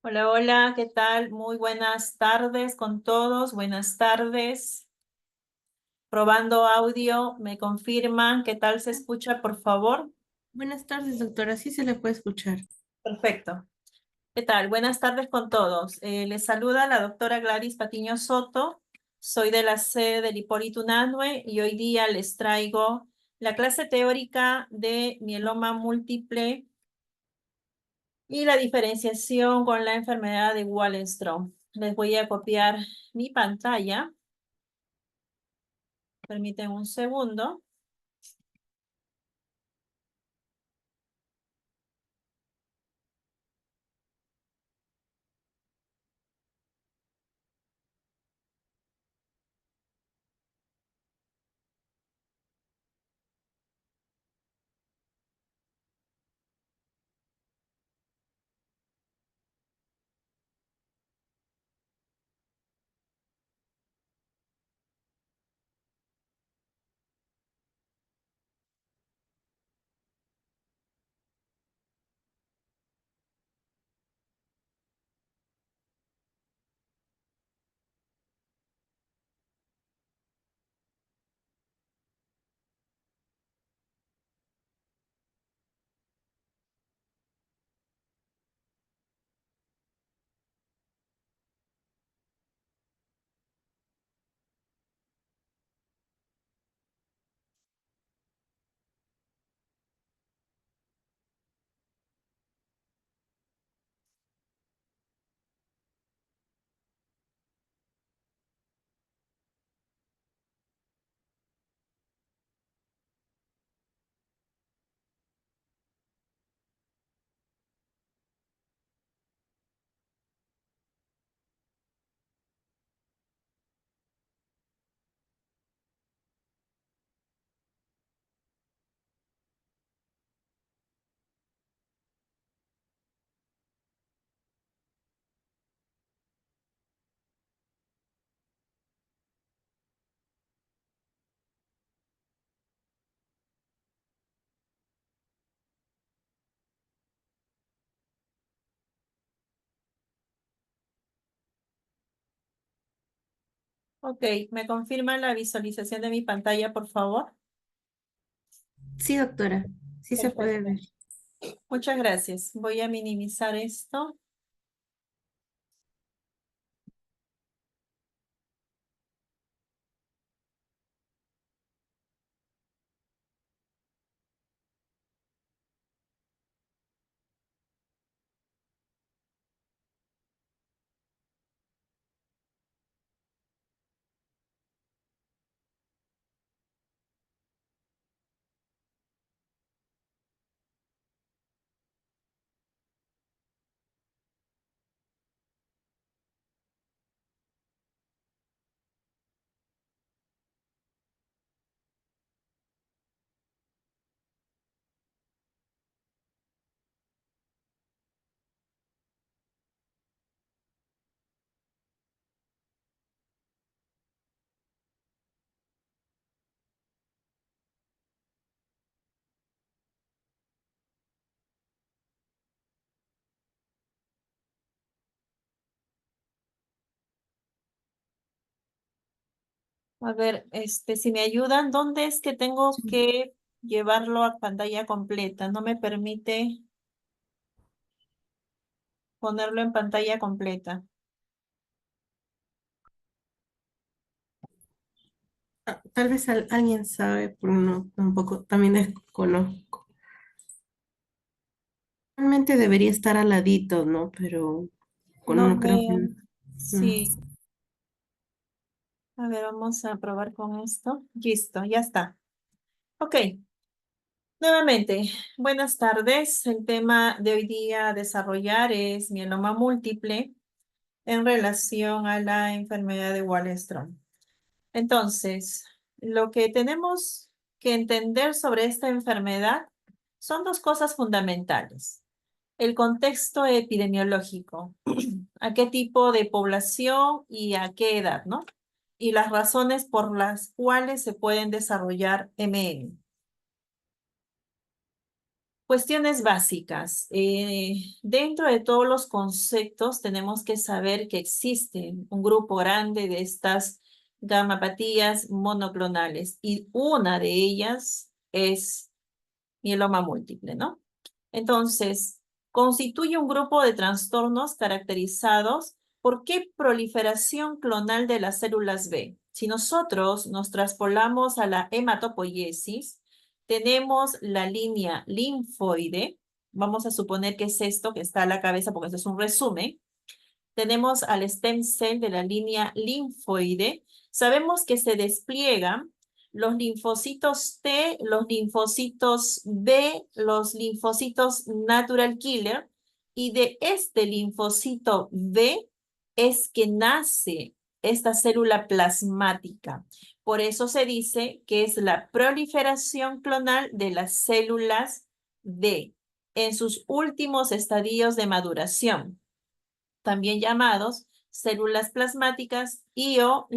Hola, hola, ¿qué tal? Muy buenas tardes con todos, buenas tardes. Probando audio, ¿me confirman qué tal se escucha, por favor? Buenas tardes, doctora. Sí se le puede escuchar. Perfecto. ¿Qué tal? Buenas tardes con todos. Les saluda la doctora Gladys Patiño Soto. Soy de la sede del Hipólito Unanue y hoy día les traigo la clase teórica de mieloma múltiple y la diferenciación con la enfermedad de Wallenstrom. Les voy a copiar mi pantalla. Permiten un segundo. Ok, ¿me confirman la visualización de mi pantalla, por favor? Sí, doctora. Sí se puede Perfecto. ver. Muchas gracias. Voy a minimizar esto. A ver, si me ayudan, ¿dónde es que tengo Sí. que llevarlo a pantalla completa? No me permite ponerlo en pantalla completa. Tal vez alguien sabe, pero no, tampoco, también desconozco. Realmente debería estar al ladito, ¿no? Pero No no creo que veo. no. Sí. A ver, vamos a probar con esto. Listo, ya está. Ok. Nuevamente, buenas tardes. El tema de hoy día a desarrollar es mieloma múltiple en relación a la enfermedad de Wallenstrom. Entonces, lo que tenemos que entender sobre esta enfermedad son dos cosas fundamentales. El contexto epidemiológico, a qué tipo de población y a qué edad, ¿no? Y las razones por las cuales se pueden desarrollar MM. Cuestiones básicas. Dentro de todos los conceptos tenemos que saber que existe un grupo grande de estas gamapatías monoclonales y una de ellas es mieloma múltiple, ¿no? Entonces, constituye un grupo de trastornos caracterizados por qué proliferación clonal de las células B. Si nosotros nos traspolamos a la hematopoiesis, tenemos la línea linfoide. Vamos a suponer que es esto que está a la cabeza, porque esto es un resumen. Tenemos al stem cell de la línea linfoide. Sabemos que se despliegan los linfocitos T, los linfocitos B, los linfocitos natural killer, y de este linfocito B es que nace esta célula plasmática. Por eso se dice que es la proliferación clonal de las células B en sus últimos estadios de maduración, también llamados células plasmáticas y o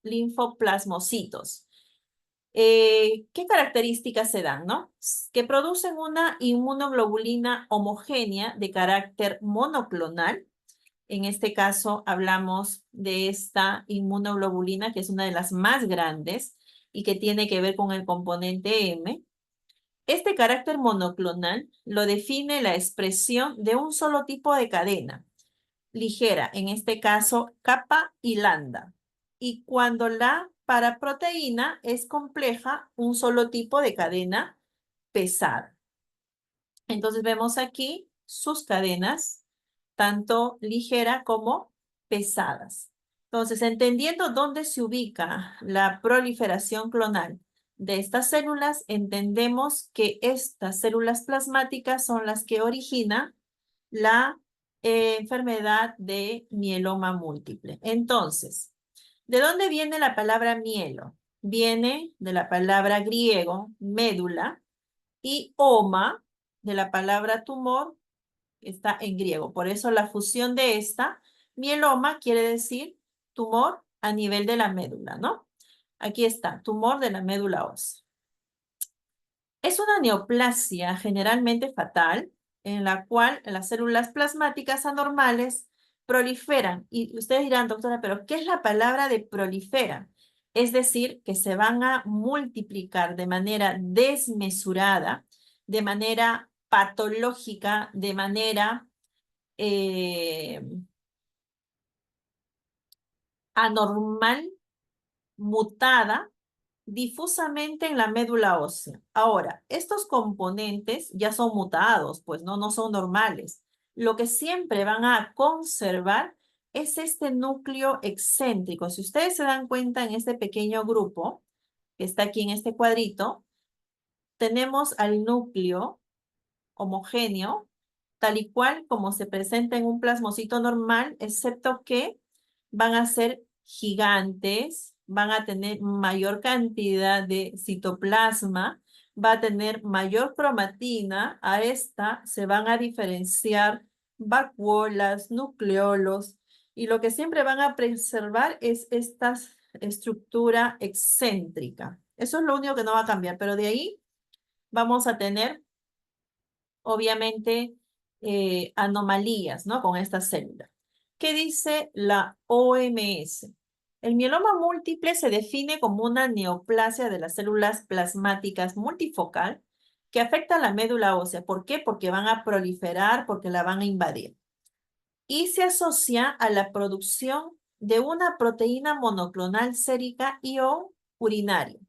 linfoplasmocitos. ¿Qué características se dan, no? Que producen una inmunoglobulina homogénea de carácter monoclonal. En este caso hablamos de esta inmunoglobulina, que es una de las más grandes y que tiene que ver con el componente M. Este carácter monoclonal lo define la expresión de un solo tipo de cadena ligera, en este caso capa y lambda. Y cuando la paraproteína es compleja, un solo tipo de cadena pesada. Entonces vemos aquí sus cadenas, tanto ligera como pesadas. Entonces, entendiendo dónde se ubica la proliferación clonal de estas células, entendemos que estas células plasmáticas son las que originan la enfermedad de mieloma múltiple. Entonces, ¿de dónde viene la palabra mielo? Viene de la palabra griego médula y oma de la palabra tumor, que está en griego. Por eso la fusión de esta, mieloma quiere decir tumor a nivel de la médula, ¿no? Aquí está, tumor de la médula ósea. Es una neoplasia generalmente fatal, en la cual las células plasmáticas anormales proliferan. Y ustedes dirán, doctora, ¿pero qué es la palabra de proliferan? Es decir, que se van a multiplicar de manera desmesurada, de manera patológica, de manera eh, anormal, mutada, difusamente en la médula ósea. Ahora, estos componentes ya son mutados, pues no son normales. Lo que siempre van a conservar es este núcleo excéntrico. Si ustedes se dan cuenta en este pequeño grupo que está aquí en este cuadrito, tenemos al núcleo homogéneo, tal y cual como se presenta en un plasmocito normal, excepto que van a ser gigantes, van a tener mayor cantidad de citoplasma, va a tener mayor cromatina. A esta se van a diferenciar vacuolas, nucleolos, y lo que siempre van a preservar es esta estructura excéntrica. Eso es lo único que no va a cambiar, pero de ahí vamos a tener obviamente anomalías, ¿no? Con esta célula. ¿Qué dice la OMS? El mieloma múltiple se define como una neoplasia de las células plasmáticas multifocal que afecta a la médula ósea. ¿Por qué? Porque van a proliferar, porque la van a invadir. Y se asocia a la producción de una proteína monoclonal sérica y o urinaria.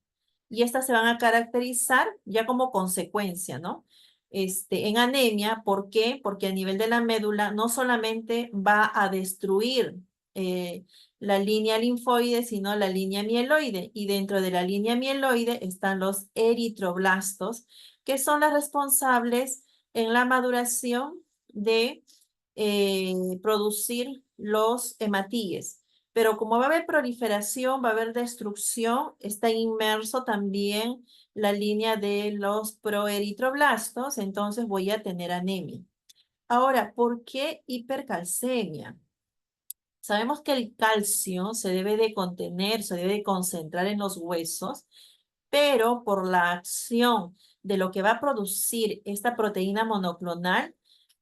Y estas se van a caracterizar ya como consecuencia, ¿no? En anemia, ¿por qué? Porque a nivel de la médula no solamente va a destruir la línea linfoide, sino la línea mieloide. Y dentro de la línea mieloide están los eritroblastos, que son las responsables en la maduración de producir los hematíes. Pero como va a haber proliferación, va a haber destrucción, está inmerso también la línea de los proeritroblastos, entonces voy a tener anemia. Ahora, ¿por qué hipercalcemia? Sabemos que el calcio se debe de contener, se debe de concentrar en los huesos, pero por la acción de lo que va a producir esta proteína monoclonal,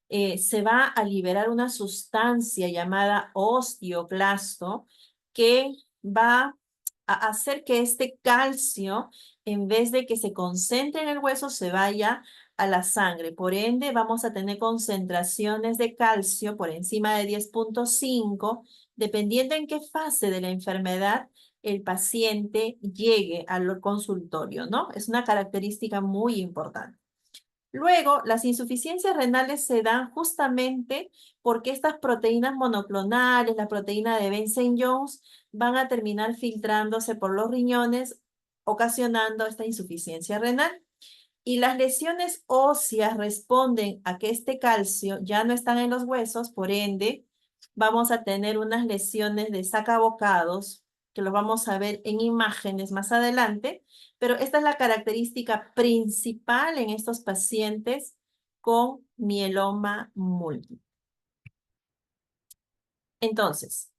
se va a liberar una sustancia llamada osteoclasto que va a hacer que este calcio, en vez de que se concentre en el hueso, se vaya a la sangre. Por ende, vamos a tener concentraciones de calcio por encima de 10,5, dependiendo en qué fase de la enfermedad el paciente llegue al consultorio, ¿no? Es una característica muy importante. Luego, las insuficiencias renales se dan justamente porque estas proteínas monoclonales, la proteína de Benson-Jones, van a terminar filtrándose por los riñones, ocasionando esta insuficiencia renal. Y las lesiones óseas responden a que este calcio ya no está en los huesos, por ende, vamos a tener unas lesiones de sacabocados, que los vamos a ver en imágenes más adelante, pero esta es la característica principal en estos pacientes con mieloma múltiple. Entonces,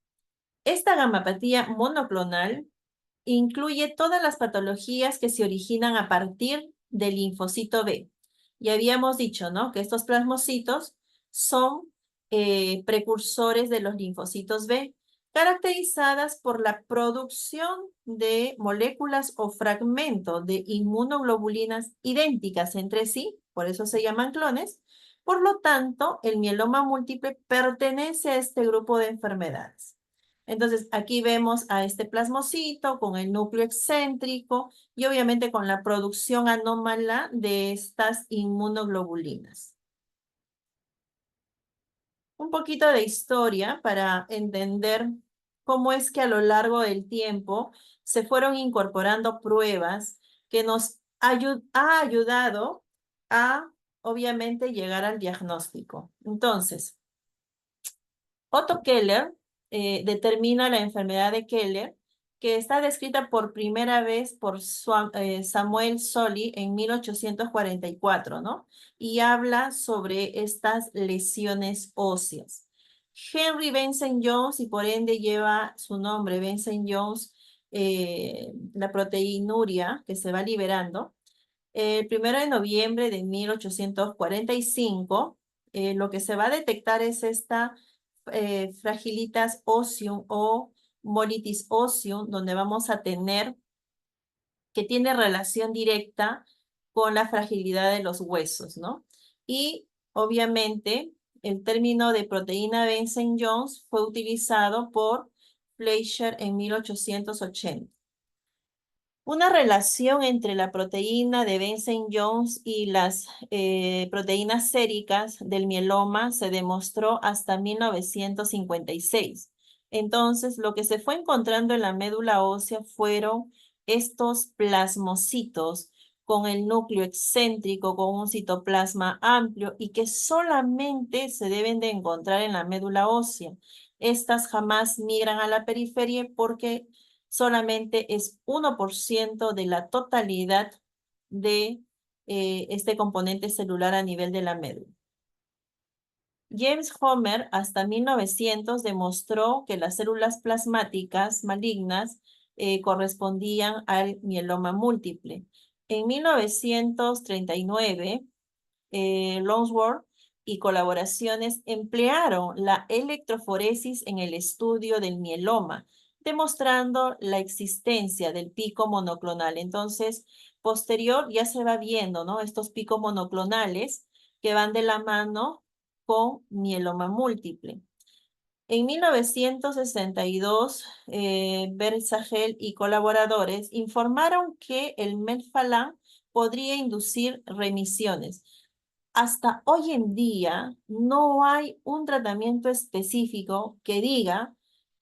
esta gamapatía monoclonal incluye todas las patologías que se originan a partir del linfocito B. Ya habíamos dicho, ¿no? Que estos plasmocitos son precursores de los linfocitos B, caracterizadas por la producción de moléculas o fragmentos de inmunoglobulinas idénticas entre sí, por eso se llaman clones. Por lo tanto, el mieloma múltiple pertenece a este grupo de enfermedades. Entonces, aquí vemos a este plasmocito con el núcleo excéntrico y obviamente con la producción anómala de estas inmunoglobulinas. Un poquito de historia para entender cómo es que a lo largo del tiempo se fueron incorporando pruebas que nos ha ayudado a, obviamente, llegar al diagnóstico. Entonces, Otto Keller determina la enfermedad de Keller, que está descrita por primera vez por Samuel Solly en 1844, ¿no? Y habla sobre estas lesiones óseas. Henry Benson Jones, y por ende lleva su nombre, Benson Jones, la proteinuria que se va liberando. El 1 de noviembre de 1845, lo que se va a detectar es esta fragilitas osseum o molitis osseum, donde vamos a tener que tiene relación directa con la fragilidad de los huesos, ¿no? Y obviamente el término de proteína Benson-Jones fue utilizado por Fleischer en 1880. Una relación entre la proteína de Benson-Jones y las proteínas séricas del mieloma se demostró hasta 1956. Entonces, lo que se fue encontrando en la médula ósea fueron estos plasmocitos con el núcleo excéntrico, con un citoplasma amplio y que solamente se deben de encontrar en la médula ósea. Estas jamás migran a la periferia porque solamente es 1% de la totalidad de este componente celular a nivel de la médula. James Homer hasta 1900 demostró que las células plasmáticas malignas correspondían al mieloma múltiple. En 1939, Lonsworth y colaboraciones emplearon la electroforesis en el estudio del mieloma, demostrando la existencia del pico monoclonal. Entonces, posterior ya se va viendo, ¿no? Estos picos monoclonales que van de la mano con mieloma múltiple. En 1962, Berzagel y colaboradores informaron que el melphalan podría inducir remisiones. Hasta hoy en día no hay un tratamiento específico que diga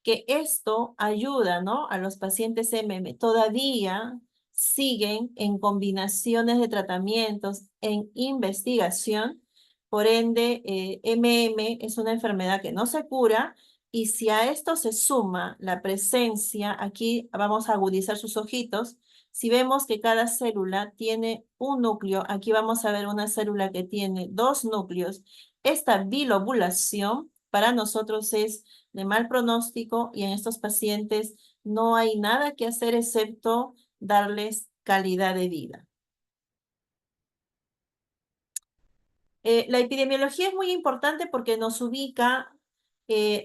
que esto ayuda, ¿no? A los pacientes MM. Todavía siguen en combinaciones de tratamientos en investigación. Por ende, MM es una enfermedad que no se cura y si a esto se suma la presencia, aquí vamos a agudizar sus ojitos, si vemos que cada célula tiene un núcleo, aquí vamos a ver una célula que tiene dos núcleos. Esta bilobulación para nosotros es de mal pronóstico y en estos pacientes no hay nada que hacer excepto darles calidad de vida. La epidemiología es muy importante porque nos ubica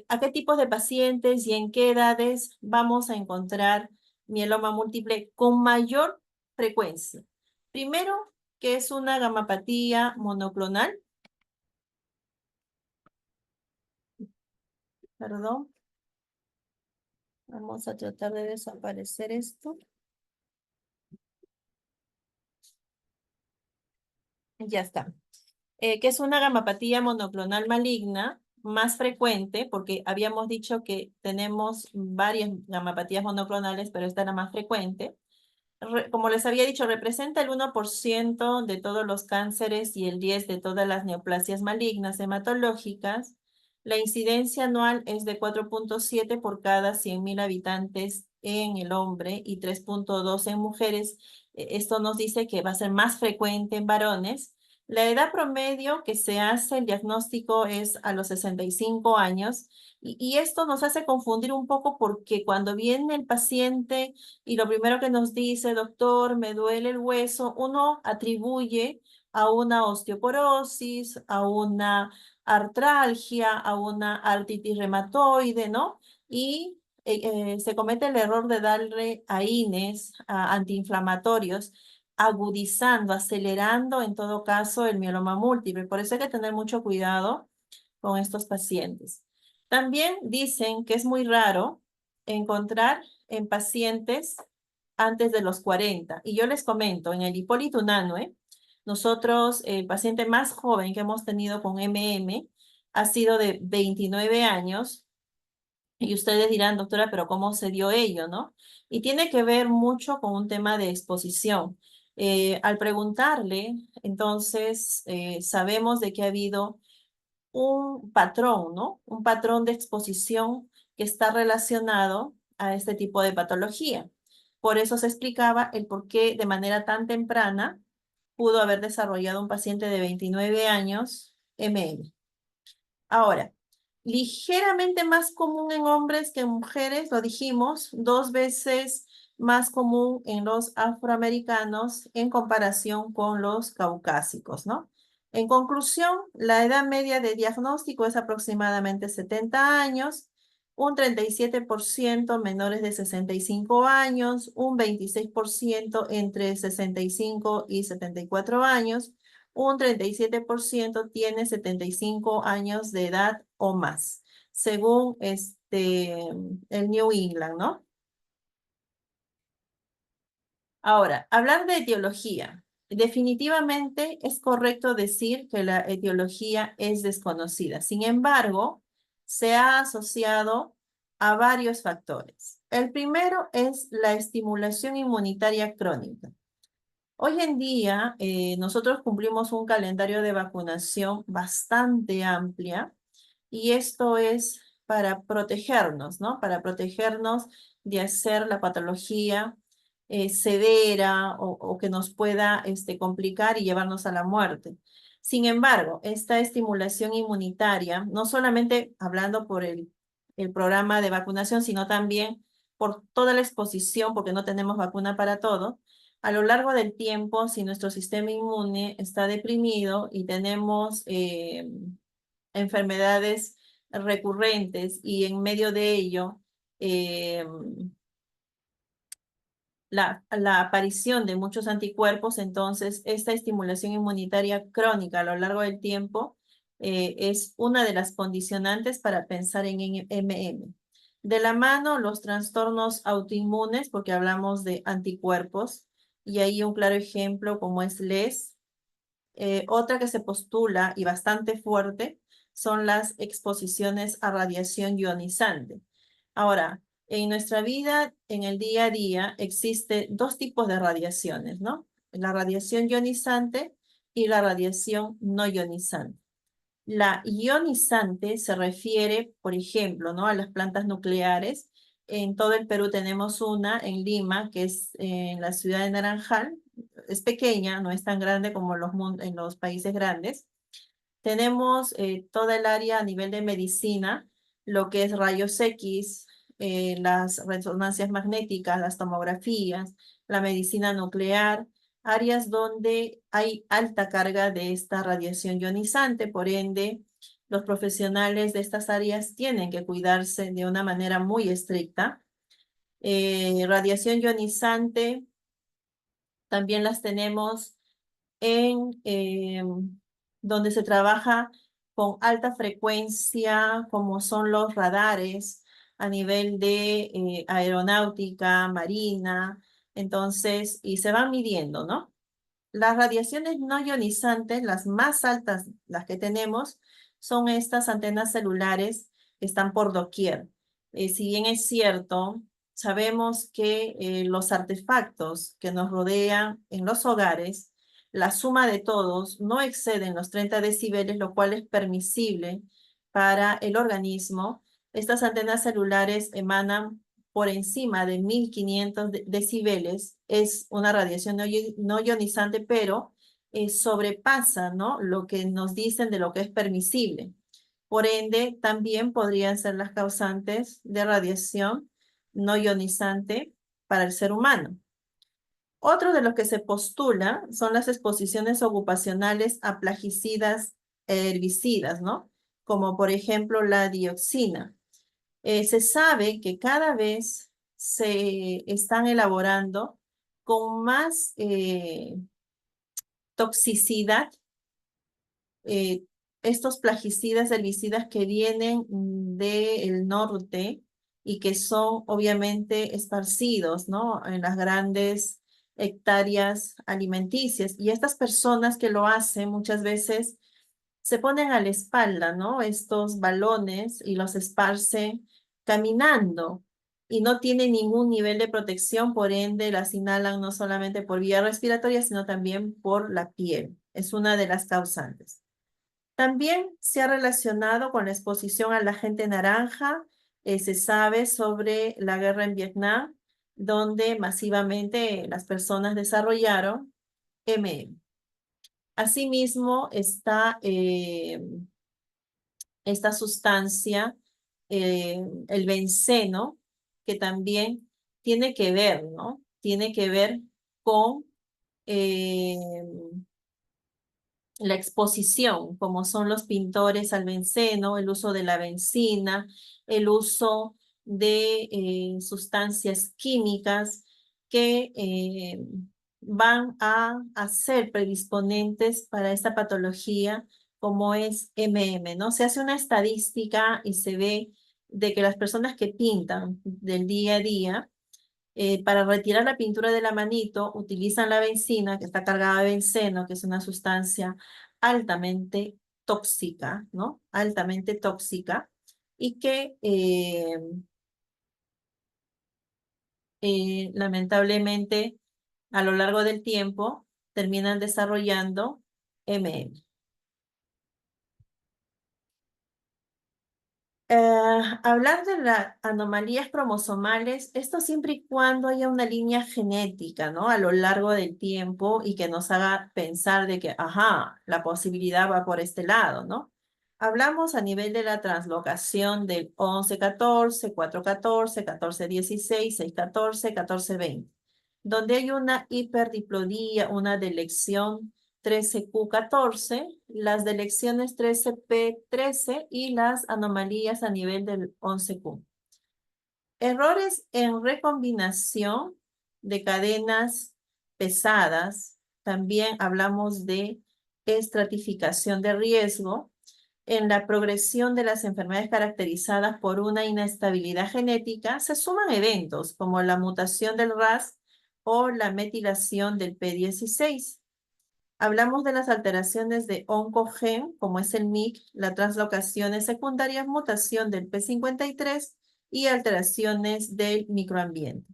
a qué tipos de pacientes y en qué edades vamos a encontrar mieloma múltiple con mayor frecuencia. Primero, que es una gamapatía monoclonal, perdón, vamos a tratar de desaparecer esto. Ya está. Que es una gamapatía monoclonal maligna más frecuente, porque habíamos dicho que tenemos varias gamapatías monoclonales, pero esta era más frecuente. Como les había dicho, representa el 1% de todos los cánceres y el 10% de todas las neoplasias malignas hematológicas. La incidencia anual es de 4,7 por cada 100.000 habitantes en el hombre y 3,2 en mujeres. Esto nos dice que va a ser más frecuente en varones. La edad promedio que se hace el diagnóstico es a los 65 años y esto nos hace confundir un poco porque cuando viene el paciente y lo primero que nos dice, doctor, me duele el hueso, uno atribuye a una osteoporosis, a una artralgia, a una artritis reumatoide, ¿no? Y se comete el error de darle AINES, a antiinflamatorios, agudizando, acelerando en todo caso el mieloma múltiple. Por eso hay que tener mucho cuidado con estos pacientes. También dicen que es muy raro encontrar en pacientes antes de los 40. Y yo les comento, en el Hipólito Unanue, nosotros, el paciente más joven que hemos tenido con MM ha sido de 29 años. Y ustedes dirán, doctora, pero ¿cómo se dio ello, no? Y tiene que ver mucho con un tema de exposición. Al preguntarle, entonces, sabemos de que ha habido un patrón, ¿no? Un patrón de exposición que está relacionado a este tipo de patología. Por eso se explicaba el por qué de manera tan temprana pudo haber desarrollado un paciente de 29 años MM. Ahora, ligeramente más común en hombres que en mujeres, lo dijimos, 2 veces más común en los afroamericanos en comparación con los caucásicos, ¿no? En conclusión, la edad media de diagnóstico es aproximadamente 70 años, un 37% menores de 65 años, un 26% entre 65 y 74 años, un 37% tiene 75 años de edad o más, según el New England, ¿no? Ahora, hablar de etiología. Definitivamente es correcto decir que la etiología es desconocida. Sin embargo, se ha asociado a varios factores. El primero es la estimulación inmunitaria crónica. Hoy en día, nosotros cumplimos un calendario de vacunación bastante amplia y esto es para protegernos, ¿no? Para protegernos de hacer la patología severa o que nos pueda complicar y llevarnos a la muerte. Sin embargo, esta estimulación inmunitaria, no solamente hablando por el programa de vacunación, sino también por toda la exposición, porque no tenemos vacuna para todo, a lo largo del tiempo, si nuestro sistema inmune está deprimido y tenemos enfermedades recurrentes y en medio de ello eh, la aparición de muchos anticuerpos, entonces esta estimulación inmunitaria crónica a lo largo del tiempo es una de las condicionantes para pensar en MM. De la mano, los trastornos autoinmunes, porque hablamos de anticuerpos, y ahí un claro ejemplo como es LES. Otra que se postula y bastante fuerte son las exposiciones a radiación ionizante. Ahora, en nuestra vida, en el día a día, existe dos tipos de radiaciones, ¿no? La radiación ionizante y la radiación no ionizante. La ionizante se refiere, por ejemplo, ¿no? A las plantas nucleares. En todo el Perú tenemos una en Lima, que es en la ciudad de Naranjal. Es pequeña, no es tan grande como en los países grandes. Tenemos toda el área a nivel de medicina, lo que es rayos X, las resonancias magnéticas, las tomografías, la medicina nuclear. áreas donde hay alta carga de esta radiación ionizante, por ende, los profesionales de estas áreas tienen que cuidarse de una manera muy estricta. Radiación ionizante también las tenemos en donde se trabaja con alta frecuencia, como son los radares a nivel de aeronáutica, marina, entonces, y se van midiendo, ¿no? Las radiaciones no ionizantes, las más altas, las que tenemos, son estas antenas celulares que están por doquier. Si bien es cierto, sabemos que los artefactos que nos rodean en los hogares, la suma de todos no exceden los 30 decibeles, lo cual es permisible para el organismo. Estas antenas celulares emanan por encima de 1500 decibeles, es una radiación no ionizante, pero sobrepasa, ¿no?, lo que nos dicen de lo que es permisible. Por ende, también podrían ser las causantes de radiación no ionizante para el ser humano. Otro de los que se postula son las exposiciones ocupacionales a plaguicidas e herbicidas, ¿no? Como por ejemplo la dioxina. Se sabe que cada vez se están elaborando con más toxicidad eh, estos plaguicidas, herbicidas que vienen del norte y que son obviamente esparcidos, ¿no?, en las grandes hectáreas alimenticias. Y estas personas que lo hacen muchas veces se ponen a la espalda, ¿no?, estos balones y los esparcen caminando y no tienen ningún nivel de protección, por ende las inhalan no solamente por vía respiratoria, sino también por la piel. Es una de las causantes. También se ha relacionado con la exposición al agente naranja. Se sabe sobre la guerra en Vietnam, donde masivamente las personas desarrollaron MM. Asimismo, está esta sustancia, el benceno, que también tiene que ver, ¿no? Tiene que ver con eh, la exposición, como son los pintores al benceno, el uso de la benzina, el uso de sustancias químicas que van a ser predisponentes para esta patología como es MM, ¿no? Se hace una estadística y se ve de que las personas que pintan del día a día, para retirar la pintura de la manito, utilizan la benzina, que está cargada de benceno, que es una sustancia altamente tóxica, ¿no? Altamente tóxica, y que lamentablemente a lo largo del tiempo terminan desarrollando MM. Hablar de las anomalías cromosomales, esto siempre y cuando haya una línea genética, ¿no?, a lo largo del tiempo y que nos haga pensar de que, ajá, la posibilidad va por este lado, ¿no? Hablamos a nivel de la translocación del 11-14, 4-14, 14-16, 6-14, 14-20, donde hay una hiperdiplodía, una delección 13Q14, las delecciones 13P13 y las anomalías a nivel del 11Q. Errores en recombinación de cadenas pesadas. También hablamos de estratificación de riesgo en la progresión de las enfermedades caracterizadas por una inestabilidad genética. Se suman eventos como la mutación del RAS o la metilación del P16. Hablamos de las alteraciones de oncogen, como es el MYC, las translocaciones secundarias, mutación del P53 y alteraciones del microambiente.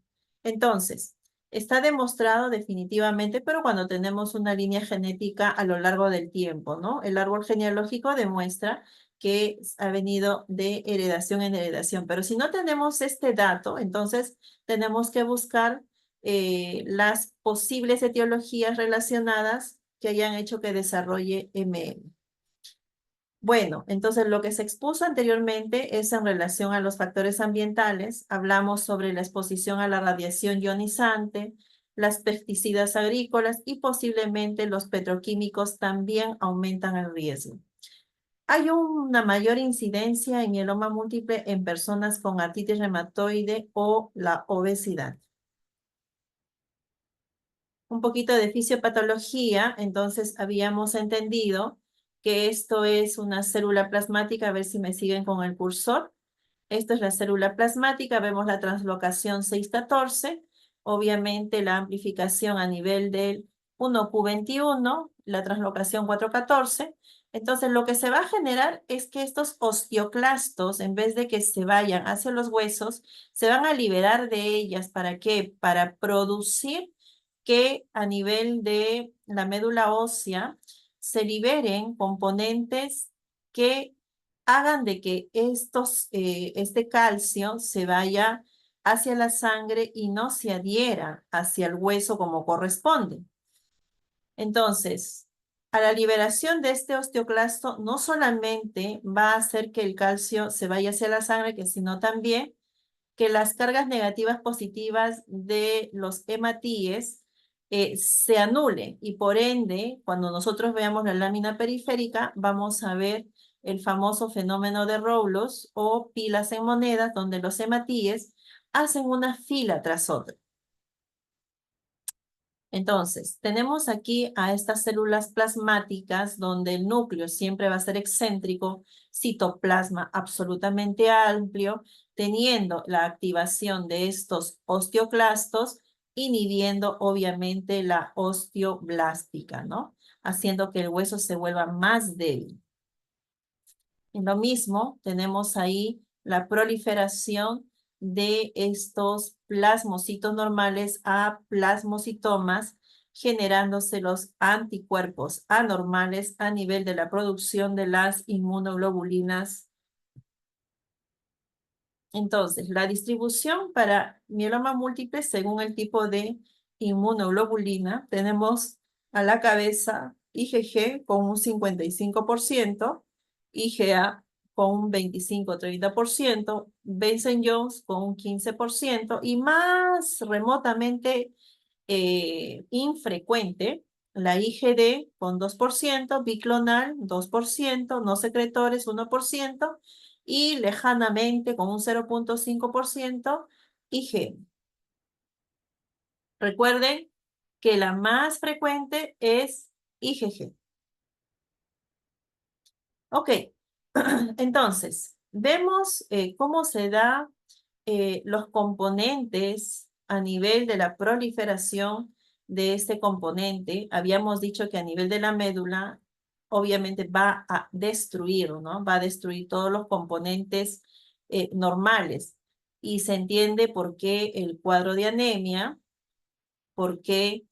Entonces, está demostrado definitivamente, pero cuando tenemos una línea genética a lo largo del tiempo, ¿no? El árbol genealógico demuestra que ha venido de heredación en heredación, pero si no tenemos este dato, entonces tenemos que buscar las posibles etiologías relacionadas que hayan hecho que desarrolle MM. Bueno, entonces lo que se expuso anteriormente es en relación a los factores ambientales. Hablamos sobre la exposición a la radiación ionizante, las pesticidas agrícolas y posiblemente los petroquímicos también aumentan el riesgo. Hay una mayor incidencia en mieloma múltiple en personas con artritis reumatoide o la obesidad. Un poquito de fisiopatología, entonces habíamos entendido que esto es una célula plasmática, a ver si me siguen con el cursor. Esta es la célula plasmática, vemos la translocación 614, obviamente la amplificación a nivel del 1q21, la translocación 414. Entonces lo que se va a generar es que estos osteoclastos, en vez de que se vayan hacia los huesos, se van a liberar de ellas. ¿Para qué? Para producir que a nivel de la médula ósea se liberen componentes que hagan de que este calcio se vaya hacia la sangre y no se adhiera hacia el hueso como corresponde. Entonces, a la liberación de este osteoclasto no solamente va a hacer que el calcio se vaya hacia la sangre, sino también que las cargas negativas positivas de los hematíes se anulen y por ende, cuando nosotros veamos la lámina periférica, vamos a ver el famoso fenómeno de Rowlos o pilas en monedas, donde los hematíes hacen una fila tras otra. Entonces, tenemos aquí a estas células plasmáticas donde el núcleo siempre va a ser excéntrico, citoplasma absolutamente amplio, teniendo la activación de estos osteoclastos, inhibiendo obviamente la osteoblástica, ¿no? Haciendo que el hueso se vuelva más débil. Y lo mismo, tenemos ahí la proliferación de estos plasmocitos normales a plasmocitomas, generándose los anticuerpos anormales a nivel de la producción de las inmunoglobulinas. Entonces, la distribución para mieloma múltiple según el tipo de inmunoglobulina, tenemos a la cabeza IgG con un 55%, IgA con un 25-30%, Benson-Jones con un 15% y más remotamente infrecuente, la IgD con 2%, biclonal 2%, no secretores 1%, y lejanamente con un 0.5% IG. Recuerden que la más frecuente es IgG. Ok, entonces, vemos cómo se da los componentes a nivel de la proliferación de este componente. Habíamos dicho que a nivel de la médula, obviamente va a destruir, ¿no? Va a destruir todos los componentes normales. Y se entiende por qué el cuadro de anemia, por qué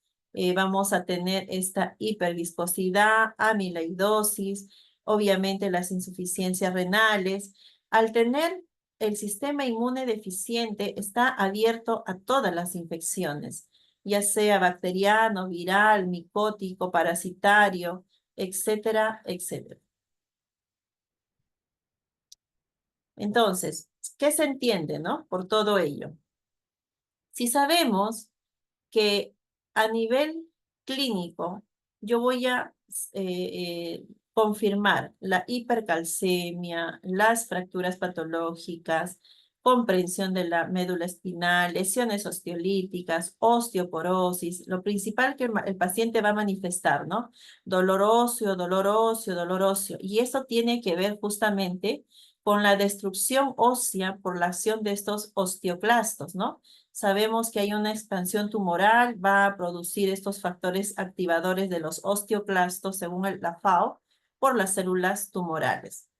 vamos a tener esta hiperviscosidad, amiloidosis, obviamente las insuficiencias renales. Al tener el sistema inmune deficiente, está abierto a todas las infecciones, ya sea bacteriano, viral, micótico, parasitario, etcétera, etcétera. Entonces, ¿qué se entiende, no? Por todo ello. Si sabemos que a nivel clínico yo voy a confirmar la hipercalcemia, las fracturas patológicas, comprensión de la médula espinal, lesiones osteolíticas, osteoporosis, lo principal que el paciente va a manifestar, ¿no? Dolor óseo, dolor óseo, dolor óseo. Y eso tiene que ver justamente con la destrucción ósea por la acción de estos osteoclastos, ¿no? Sabemos que hay una expansión tumoral, va a producir estos factores activadores de los osteoclastos, según la FAO, por las células tumorales.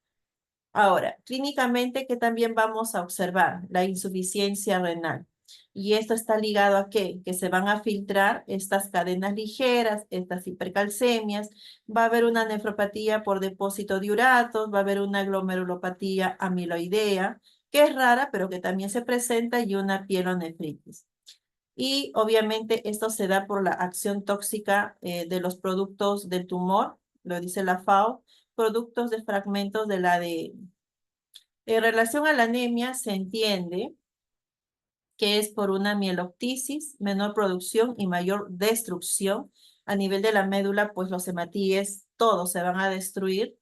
Ahora, clínicamente, ¿qué también vamos a observar? La insuficiencia renal. Y esto está ligado a qué? Que se van a filtrar estas cadenas ligeras, estas hipercalcemias, va a haber una nefropatía por depósito de uratos, va a haber una glomerulopatía amiloidea, que es rara, pero que también se presenta, y una pielonefritis. Y obviamente esto se da por la acción tóxica de los productos del tumor, lo dice la FAO, productos de fragmentos del ADN. En relación a la anemia, se entiende que es por una mieloptisis, menor producción y mayor destrucción. A nivel de la médula, pues los hematíes todos se van a destruir.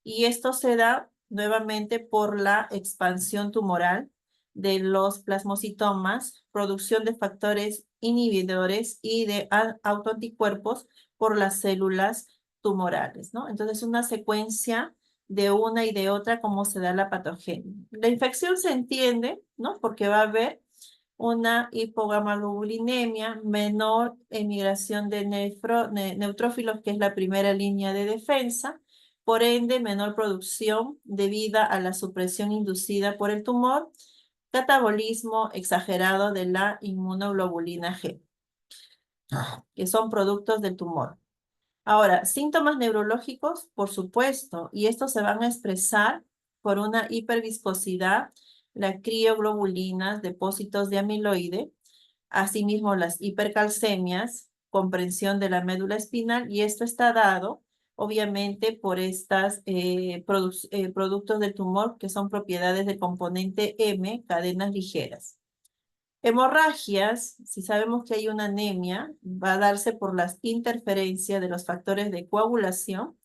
Y esto se da nuevamente por la expansión tumoral de los plasmocitomas, producción de factores inhibidores y de autoanticuerpos por las células tumorales, ¿no? Entonces, una secuencia de una y de otra, cómo se da la patogenia. La infección se entiende, ¿no? Porque va a haber una hipogammaglobulinemia, menor emigración de neutrófilos, que es la primera línea de defensa, por ende, menor producción debida a la supresión inducida por el tumor, catabolismo exagerado de la inmunoglobulina G, que son productos del tumor. Ahora, síntomas neurológicos, por supuesto, y estos se van a expresar por una hiperviscosidad, la crioglobulinas, depósitos de amiloide, asimismo las hipercalcemias, comprensión de la médula espinal, y esto está dado, obviamente, por estas productos del tumor que son propiedades del componente M, cadenas ligeras. Hemorragias, si sabemos que hay una anemia, va a darse por las interferencias de los factores de coagulación,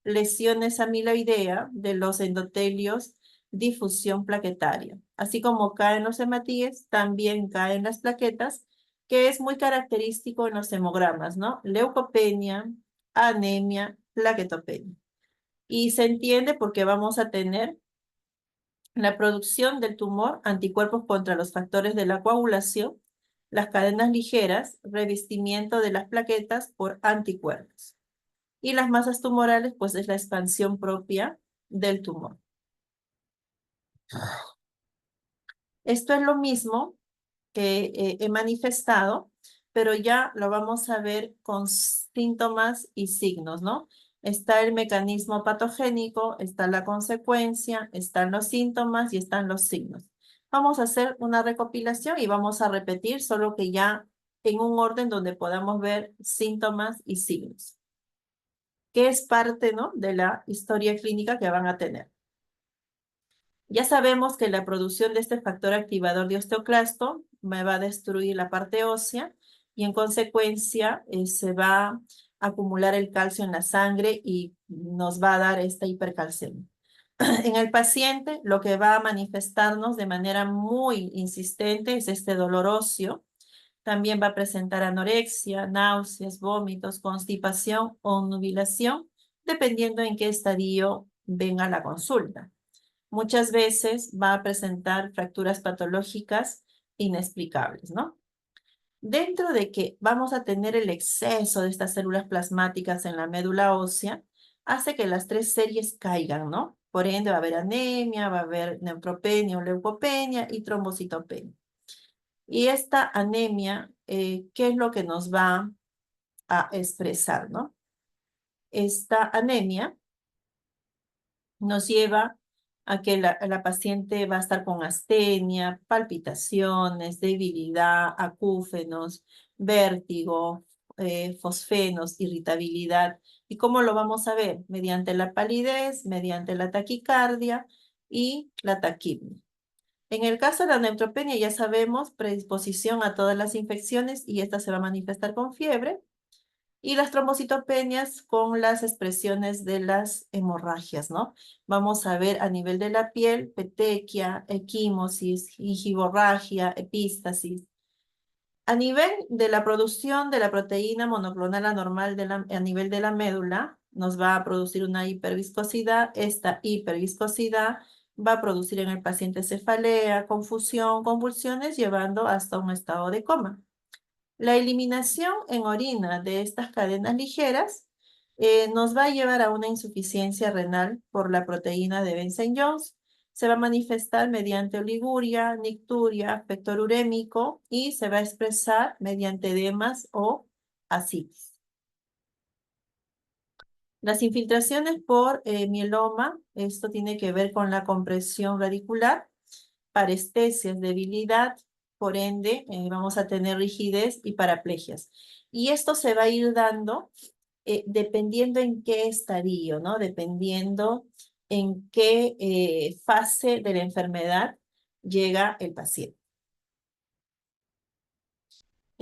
lesiones amiloidea de los endotelios, difusión plaquetaria. Así como caen los hematíes, también caen las plaquetas, que es muy característico en los hemogramas, ¿no? Leucopenia, anemia, plaquetopenia. Y se entiende porque vamos a tener la producción del tumor, anticuerpos contra los factores de la coagulación, las cadenas ligeras, revestimiento de las plaquetas por anticuerpos. Y las masas tumorales, pues es la expansión propia del tumor. Esto es lo mismo que he manifestado, pero ya lo vamos a ver con síntomas y signos, ¿no? Está el mecanismo patogénico, está la consecuencia, están los síntomas y están los signos. Vamos a hacer una recopilación y vamos a repetir, solo que ya en un orden donde podamos ver síntomas y signos, que es parte, ¿no?, de la historia clínica que van a tener. Ya sabemos que la producción de este factor activador de osteoclasto me va a destruir la parte ósea y en consecuencia se va a acumular el calcio en la sangre y nos va a dar esta hipercalcemia. En el paciente, lo que va a manifestarnos de manera muy insistente es este dolor óseo. También va a presentar anorexia, náuseas, vómitos, constipación o nubilación, dependiendo en qué estadio venga la consulta. Muchas veces va a presentar fracturas patológicas inexplicables, ¿no? Dentro de que vamos a tener el exceso de estas células plasmáticas en la médula ósea, hace que las tres series caigan, ¿no? Por ende va a haber anemia, va a haber neutropenia o leucopenia y trombocitopenia. Y esta anemia, ¿qué es lo que nos va a expresar, no? Esta anemia nos lleva a que la paciente va a estar con astenia, palpitaciones, debilidad, acúfenos, vértigo, fosfenos, irritabilidad. ¿Y cómo lo vamos a ver? Mediante la palidez, mediante la taquicardia y la taquipnea. En el caso de la neutropenia ya sabemos predisposición a todas las infecciones y esta se va a manifestar con fiebre, y las trombocitopenias con las expresiones de las hemorragias, ¿no? Vamos a ver a nivel de la piel, petequia, equimosis, gingivorragia, epístasis. A nivel de la producción de la proteína monoclonal anormal a nivel de la médula, nos va a producir una hiperviscosidad. Esta hiperviscosidad va a producir en el paciente cefalea, confusión, convulsiones, llevando hasta un estado de coma. La eliminación en orina de estas cadenas ligeras nos va a llevar a una insuficiencia renal por la proteína de Benson-Jones. Se va a manifestar mediante oliguria, nicturia, vector urémico y se va a expresar mediante edemas o ascitis. Las infiltraciones por mieloma, esto tiene que ver con la compresión radicular, parestesias, debilidad, por ende vamos a tener rigidez y paraplegias. Y esto se va a ir dando dependiendo en qué estadio, ¿no? Dependiendo en qué fase de la enfermedad llega el paciente.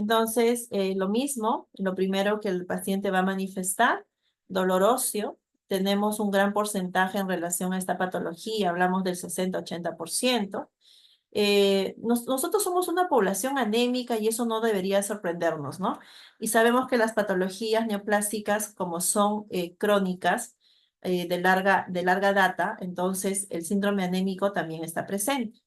Entonces, lo mismo, lo primero que el paciente va a manifestar, dolor óseo. Tenemos un gran porcentaje en relación a esta patología, hablamos del 60-80%. Nosotros somos una población anémica y eso no debería sorprendernos, ¿no? Y sabemos que las patologías neoplásicas, como son crónicas, de larga data, entonces el síndrome anémico también está presente.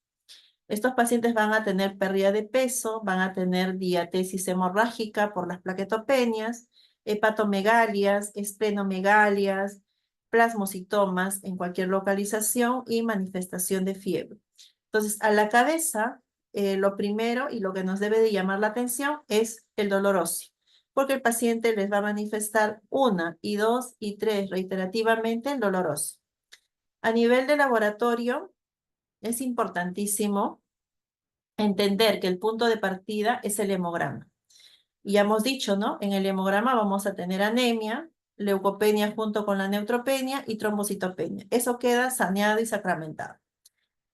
Estos pacientes van a tener pérdida de peso, van a tener diatesis hemorrágica por las plaquetopenias, hepatomegalias, esplenomegalias, plasmocitomas en cualquier localización y manifestación de fiebre. Entonces, a la cabeza, lo primero y lo que nos debe de llamar la atención es el dolor óseo, porque el paciente les va a manifestar una y dos y tres reiterativamente el dolor óseo. A nivel de laboratorio, es importantísimo entender que el punto de partida es el hemograma. Y ya hemos dicho, ¿no? En el hemograma vamos a tener anemia, leucopenia junto con la neutropenia y trombocitopenia. Eso queda saneado y sacramentado.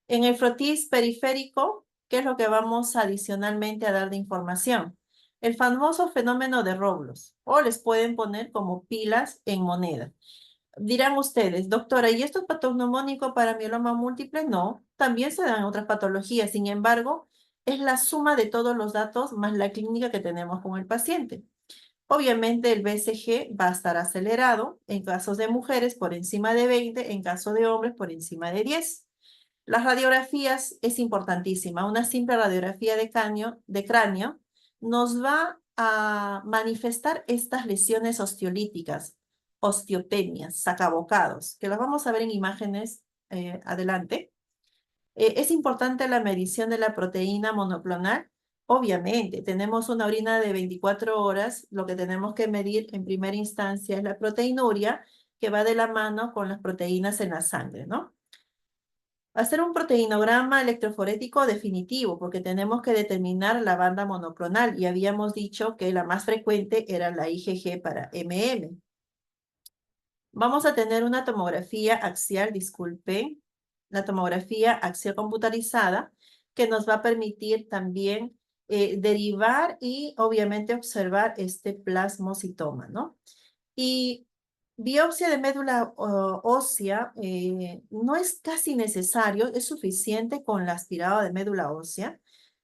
En el frotis periférico, ¿qué es lo que vamos adicionalmente a dar de información? El famoso fenómeno de Roblos, o les pueden poner como pilas en moneda. Dirán ustedes, doctora, ¿y esto es patognomónico para mieloma múltiple? No, también se dan otras patologías. Sin embargo, es la suma de todos los datos más la clínica que tenemos con el paciente. Obviamente el BCG va a estar acelerado en casos de mujeres por encima de 20, en caso de hombres por encima de 10. Las radiografías es importantísima. Una simple radiografía de cráneo nos va a manifestar estas lesiones osteolíticas, osteopenias, sacabocados, que las vamos a ver en imágenes adelante. Es importante la medición de la proteína monoclonal. Obviamente, tenemos una orina de 24 horas. Lo que tenemos que medir en primera instancia es la proteinuria, que va de la mano con las proteínas en la sangre, ¿no? Hacer un proteinograma electroforético definitivo, porque tenemos que determinar la banda monoclonal y habíamos dicho que la más frecuente era la IgG para MM. Vamos a tener una tomografía axial, disculpe, la tomografía axial computarizada, que nos va a permitir también derivar y obviamente observar este plasmocitoma, ¿no? Y biopsia de médula ósea no es casi necesario, es suficiente con la aspirada de médula ósea,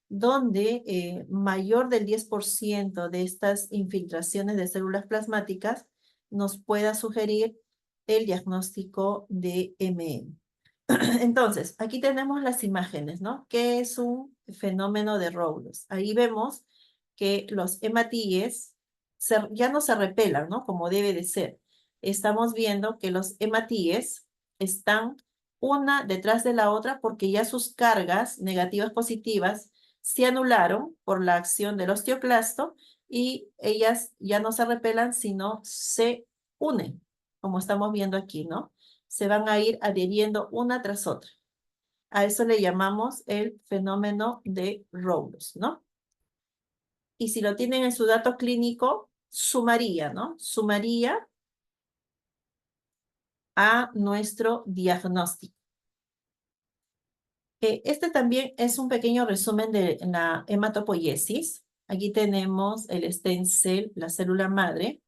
donde mayor del 10% de estas infiltraciones de células plasmáticas nos pueda sugerir el diagnóstico de MM. Entonces, aquí tenemos las imágenes, ¿no? ¿Qué es un fenómeno de Roblos? Ahí vemos que los hematíes ya no se repelan, ¿no? Como debe de ser. Estamos viendo que los hematíes están una detrás de la otra porque ya sus cargas negativas positivas se anularon por la acción del osteoclasto y ellas ya no se repelan, sino se unen, como estamos viendo aquí, ¿no? Se van a ir adhiriendo una tras otra. A eso le llamamos el fenómeno de Roblos, ¿no? Y si lo tienen en su dato clínico, sumaría, ¿no? Sumaría a nuestro diagnóstico. Este también es un pequeño resumen de la hematopoiesis. Aquí tenemos el stem cell, la célula madre.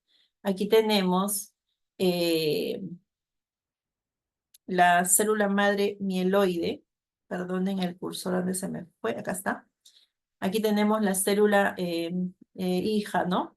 Aquí tenemos la célula madre mieloide. Perdonen el cursor donde se me fue, acá está. Aquí tenemos la célula hija, ¿no?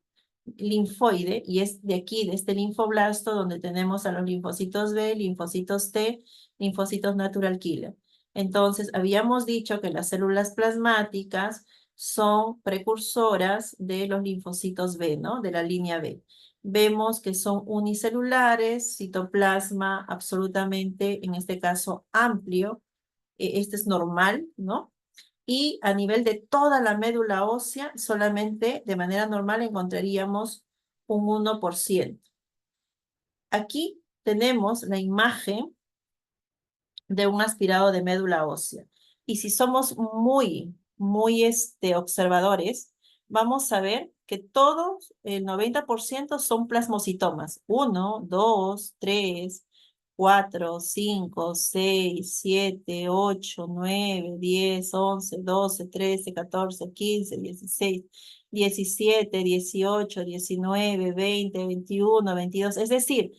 Linfoide, y es de aquí, de este linfoblasto, donde tenemos a los linfocitos B, linfocitos T, linfocitos natural killer. Entonces, habíamos dicho que las células plasmáticas son precursoras de los linfocitos B, ¿no? De la línea B. Vemos que son unicelulares, citoplasma absolutamente, en este caso, amplio. Este es normal, ¿no? Y a nivel de toda la médula ósea, solamente de manera normal encontraríamos un 1%. Aquí tenemos la imagen de un aspirado de médula ósea. Y si somos muy observadores, vamos a ver que todos, el 90% son plasmocitomas. 1, 2, 3, 4, 5, 6, 7, 8, 9, 10, 11, 12, 13, 14, 15, 16. 17, 18, 19, 20, 21, 22. Es decir,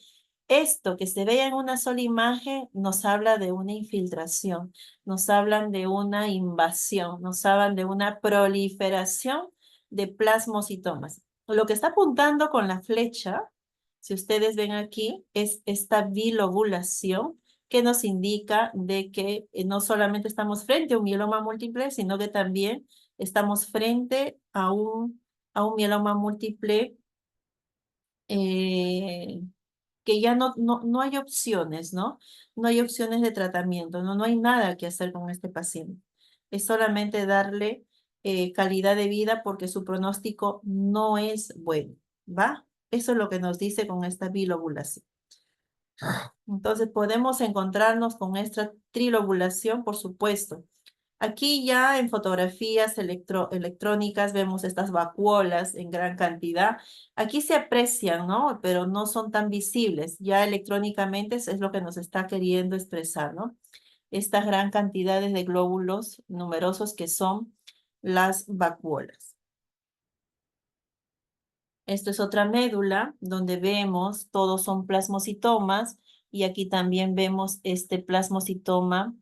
esto que se vea en una sola imagen nos habla de una infiltración, nos hablan de una invasión, nos hablan de una proliferación de plasmocitomas. Lo que está apuntando con la flecha, si ustedes ven aquí, es esta bilobulación que nos indica de que no solamente estamos frente a un mieloma múltiple, sino que también estamos frente a un mieloma múltiple eh, que ya no hay opciones, ¿no? No hay opciones de tratamiento, no hay nada que hacer con este paciente. Es solamente darle calidad de vida porque su pronóstico no es bueno, ¿va? Eso es lo que nos dice con esta bilobulación. Entonces podemos encontrarnos con esta trilobulación, por supuesto. Aquí ya en fotografías electrónicas vemos estas vacuolas en gran cantidad. Aquí se aprecian, ¿no? Pero no son tan visibles. Ya electrónicamente es lo que nos está queriendo expresar, ¿no? Estas gran cantidades de glóbulos numerosos que son las vacuolas. Esto es otra médula donde vemos, todos son plasmocitomas y aquí también vemos este plasmocitoma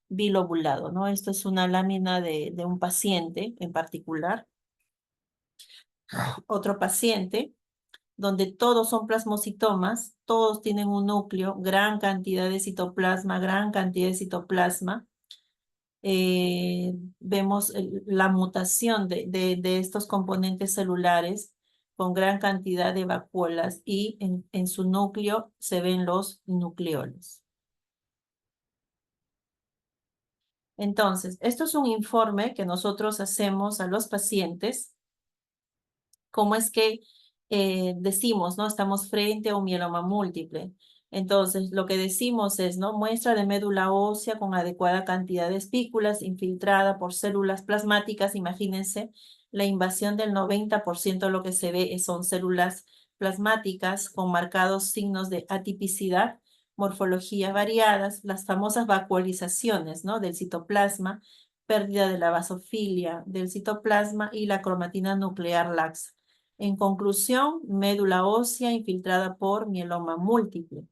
bilobulado, ¿no? Esto es una lámina de un paciente en particular. Otro paciente donde todos son plasmocitomas, todos tienen un núcleo, gran cantidad de citoplasma, gran cantidad de citoplasma. Vemos la mutación de estos componentes celulares con gran cantidad de vacuolas y en su núcleo se ven los nucleolos. Entonces, esto es un informe que nosotros hacemos a los pacientes. ¿Cómo es que decimos, ¿no? Estamos frente a un mieloma múltiple. Entonces, lo que decimos es, ¿no? Muestra de médula ósea con adecuada cantidad de espículas infiltrada por células plasmáticas. Imagínense, la invasión del 90% de lo que se ve son células plasmáticas con marcados signos de atipicidad, morfologías variadas, las famosas vacuolizaciones, ¿no? Del citoplasma, pérdida de la basofilia del citoplasma y la cromatina nuclear laxa. En conclusión, médula ósea infiltrada por mieloma múltiple.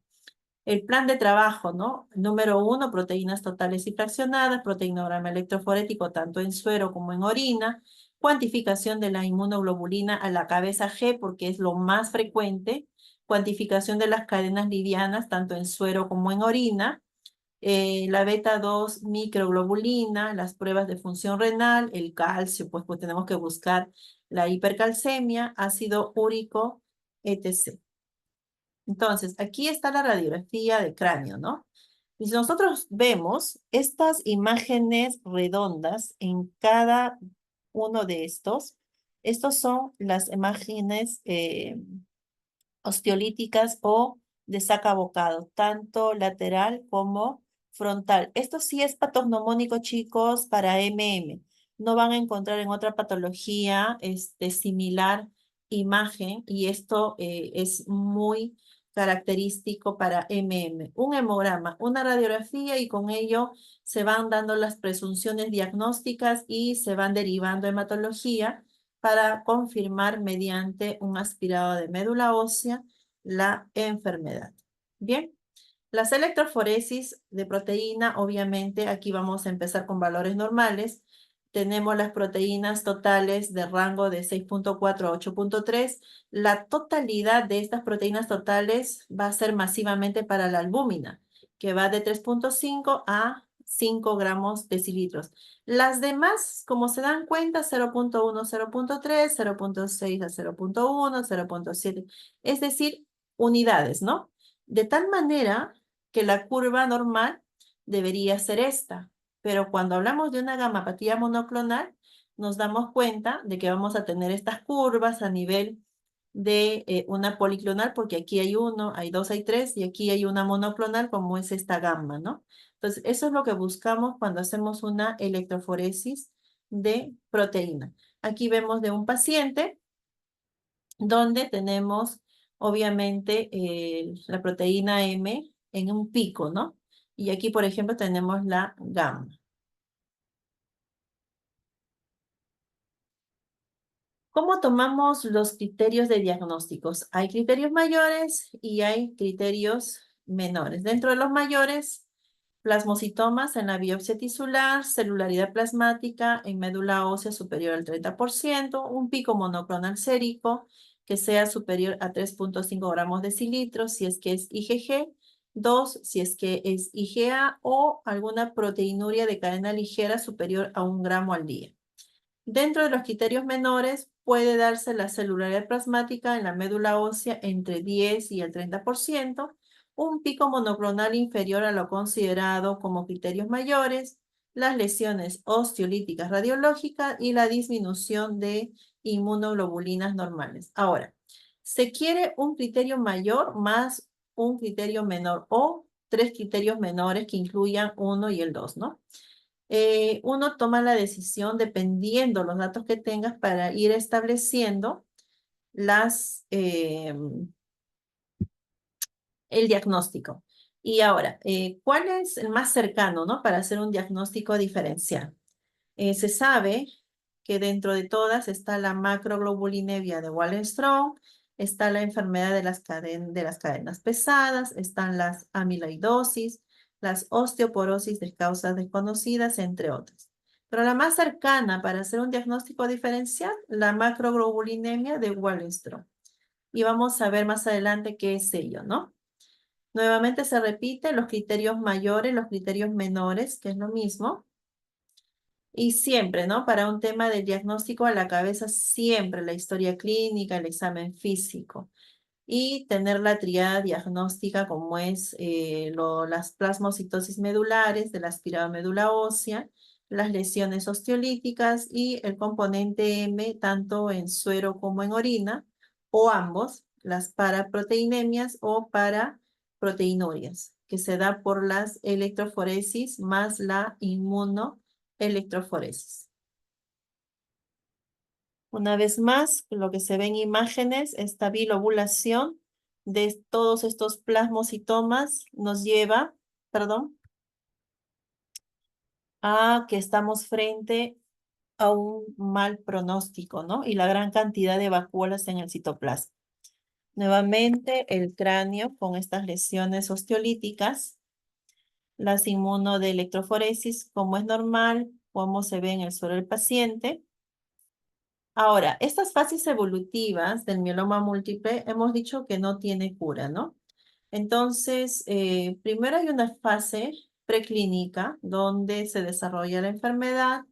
El plan de trabajo, ¿no? Número 1, proteínas totales y fraccionadas, proteinograma electroforético tanto en suero como en orina, cuantificación de la inmunoglobulina a la cabeza G porque es lo más frecuente, cuantificación de las cadenas livianas tanto en suero como en orina, la beta 2 microglobulina, las pruebas de función renal, el calcio, pues tenemos que buscar la hipercalcemia, ácido úrico, etc. Entonces, aquí está la radiografía de cráneo, ¿no? Y si nosotros vemos estas imágenes redondas en cada uno de estos son las imágenes osteolíticas o de saca bocado, tanto lateral como frontal. Esto sí es patognomónico, chicos, para MM. No van a encontrar en otra patología similar imagen y esto es muy característico para MM. Un hemograma, una radiografía y con ello se van dando las presunciones diagnósticas y se van derivando hematología para confirmar mediante un aspirado de médula ósea la enfermedad. Bien, las electroforesis de proteína, obviamente aquí vamos a empezar con valores normales. Tenemos las proteínas totales de rango de 6.4 a 8.3. La totalidad de estas proteínas totales va a ser masivamente para la albúmina, que va de 3.5 a 5 gramos decilitros. Las demás, como se dan cuenta, 0.1, 0.3, 0.6 a 0.1, 0.7, es decir, unidades, ¿no? De tal manera que la curva normal debería ser esta, pero cuando hablamos de una gamapatía monoclonal, nos damos cuenta de que vamos a tener estas curvas a nivel de una policlonal, porque aquí hay uno, hay dos, hay tres, y aquí hay una monoclonal como es esta gamma, ¿no? Entonces, eso es lo que buscamos cuando hacemos una electroforesis de proteína. Aquí vemos de un paciente donde tenemos, obviamente, la proteína M en un pico, ¿no? Y aquí, por ejemplo, tenemos la gamma. ¿Cómo tomamos los criterios de diagnósticos? Hay criterios mayores y hay criterios menores. Dentro de los mayores, plasmocitomas en la biopsia tisular, celularidad plasmática en médula ósea superior al 30%, un pico monoclonal sérico que sea superior a 3,5 gramos decilitros si es que es IgG, 2 si es que es IgA o alguna proteinuria de cadena ligera superior a 1 gramo al día. Dentro de los criterios menores, puede darse la celularidad plasmática en la médula ósea entre 10 y el 30%, un pico monoclonal inferior a lo considerado como criterios mayores, las lesiones osteolíticas radiológicas y la disminución de inmunoglobulinas normales. Ahora, se quiere un criterio mayor más un criterio menor o tres criterios menores que incluyan uno y el dos, ¿no? Uno toma la decisión dependiendo los datos que tengas para ir estableciendo el diagnóstico. Y ahora, ¿cuál es el más cercano, ¿no? Para hacer un diagnóstico diferencial? Se sabe que dentro de todas está la macroglobulinemia de Waldenström, está la enfermedad de las cadenas pesadas, están las amiloidosis, las osteoporosis de causas desconocidas, entre otras. Pero la más cercana para hacer un diagnóstico diferencial, la macroglobulinemia de Waldenström. Y vamos a ver más adelante qué es ello, ¿no? Nuevamente se repite los criterios mayores, los criterios menores, que es lo mismo. Y siempre, ¿no? Para un tema del diagnóstico a la cabeza, siempre la historia clínica, el examen físico y tener la triada diagnóstica como es las plasmocitosis medulares de la aspirada médula ósea, las lesiones osteolíticas y el componente M tanto en suero como en orina o ambos, las paraproteinemias o paraproteinurias, que se da por las electroforesis más la inmunoelectroforesis. Una vez más, lo que se ve en imágenes, esta bilobulación de todos estos plasmocitomas nos lleva, perdón, a que estamos frente a un mal pronóstico, ¿no? Y la gran cantidad de vacuolas en el citoplasma. Nuevamente, el cráneo con estas lesiones osteolíticas, las inmuno de electroforesis, como es normal, como se ve en el suelo del paciente. Ahora, estas fases evolutivas del mieloma múltiple hemos dicho que no tiene cura, ¿no? Entonces, primero hay una fase preclínica donde se desarrolla la enfermedad,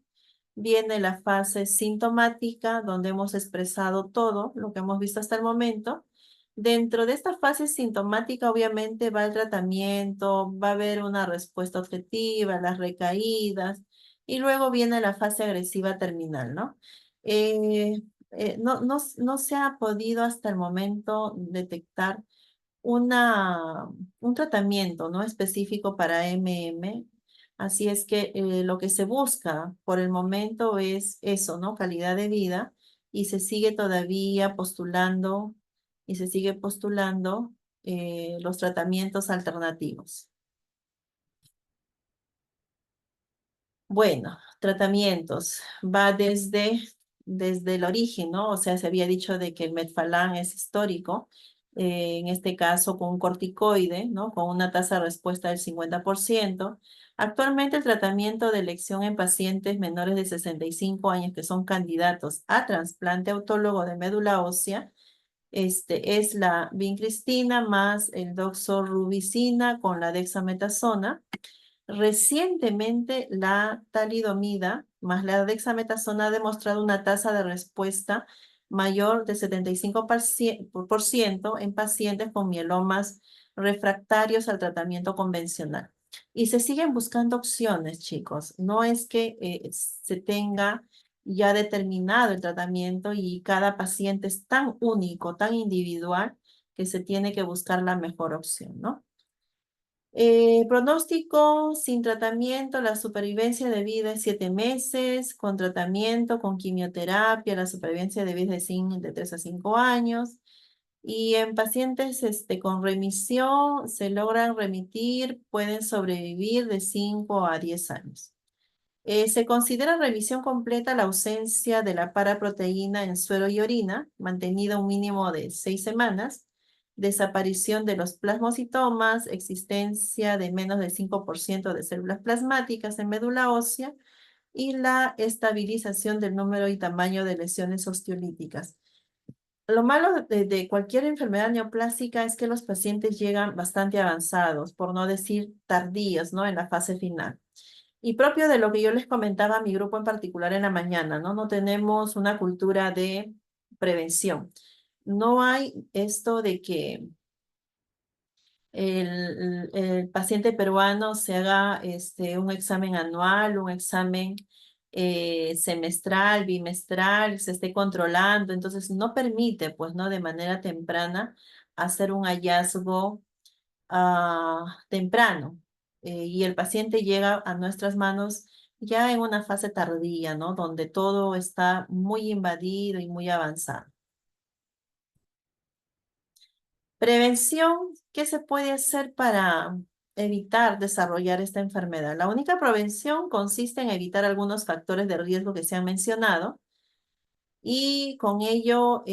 viene la fase sintomática donde hemos expresado todo lo que hemos visto hasta el momento. Dentro de esta fase sintomática, obviamente, va el tratamiento, va a haber una respuesta objetiva, las recaídas, y luego viene la fase agresiva terminal, ¿no? Eh, no se ha podido hasta el momento detectar una, un tratamiento, ¿no? Específico para MM. Así es que lo que se busca por el momento es eso, ¿no? Calidad de vida y se sigue todavía postulando y se sigue postulando los tratamientos alternativos. Bueno, tratamientos. Va desde el origen, ¿no? O sea, se había dicho de que el Metfalan es histórico, en este caso con un corticoide, ¿no? Con una tasa de respuesta del 50%. Actualmente el tratamiento de elección en pacientes menores de 65 años que son candidatos a trasplante autólogo de médula ósea, es la vincristina más el doxorubicina con la dexametasona. Recientemente, la talidomida más la dexametasona ha demostrado una tasa de respuesta mayor de 75% en pacientes con mielomas refractarios al tratamiento convencional. Y se siguen buscando opciones, chicos. No es que se tenga ya determinado el tratamiento y cada paciente es tan único, tan individual, que se tiene que buscar la mejor opción, ¿no? Pronóstico sin tratamiento, la supervivencia de vida es 7 meses, con tratamiento, con quimioterapia, la supervivencia de vida es de 3 a 5 años. Y en pacientes con remisión se logran remitir, pueden sobrevivir de 5 a 10 años. Se considera remisión completa la ausencia de la paraproteína en suero y orina, mantenida un mínimo de 6 semanas, desaparición de los plasmocitomas, existencia de menos del 5% de células plasmáticas en médula ósea y la estabilización del número y tamaño de lesiones osteolíticas. Lo malo de cualquier enfermedad neoplástica es que los pacientes llegan bastante avanzados, por no decir tardíos, ¿no? En la fase final. Y propio de lo que yo les comentaba a mi grupo en particular en la mañana, ¿no? No tenemos una cultura de prevención. No hay esto de que el paciente peruano se haga un examen anual, un examen semestral, bimestral, se esté controlando. Entonces, no permite, pues, ¿no? De manera temprana hacer un hallazgo temprano y el paciente llega a nuestras manos ya en una fase tardía, ¿no? Donde todo está muy invadido y muy avanzado. Prevención, ¿qué se puede hacer para evitar desarrollar esta enfermedad? La única prevención consiste en evitar algunos factores de riesgo que se han mencionado y con ello,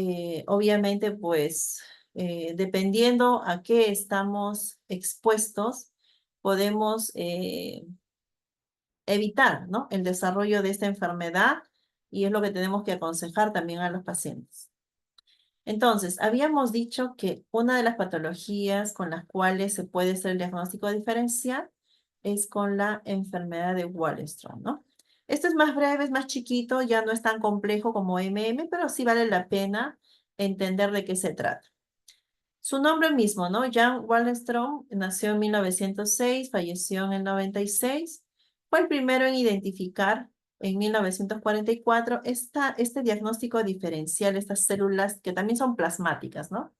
obviamente, pues, dependiendo a qué estamos expuestos, podemos evitar, ¿no? El desarrollo de esta enfermedad y es lo que tenemos que aconsejar también a los pacientes. Entonces, habíamos dicho que una de las patologías con las cuales se puede hacer el diagnóstico diferencial es con la enfermedad de Waldenström, ¿no? Esto es más breve, es más chiquito, ya no es tan complejo como MM, pero sí vale la pena entender de qué se trata. Su nombre mismo, ¿no? Jan Waldenström nació en 1906, falleció en el 96. Fue el primero en identificar en 1944 este diagnóstico diferencial, estas células que también son plasmáticas, ¿no?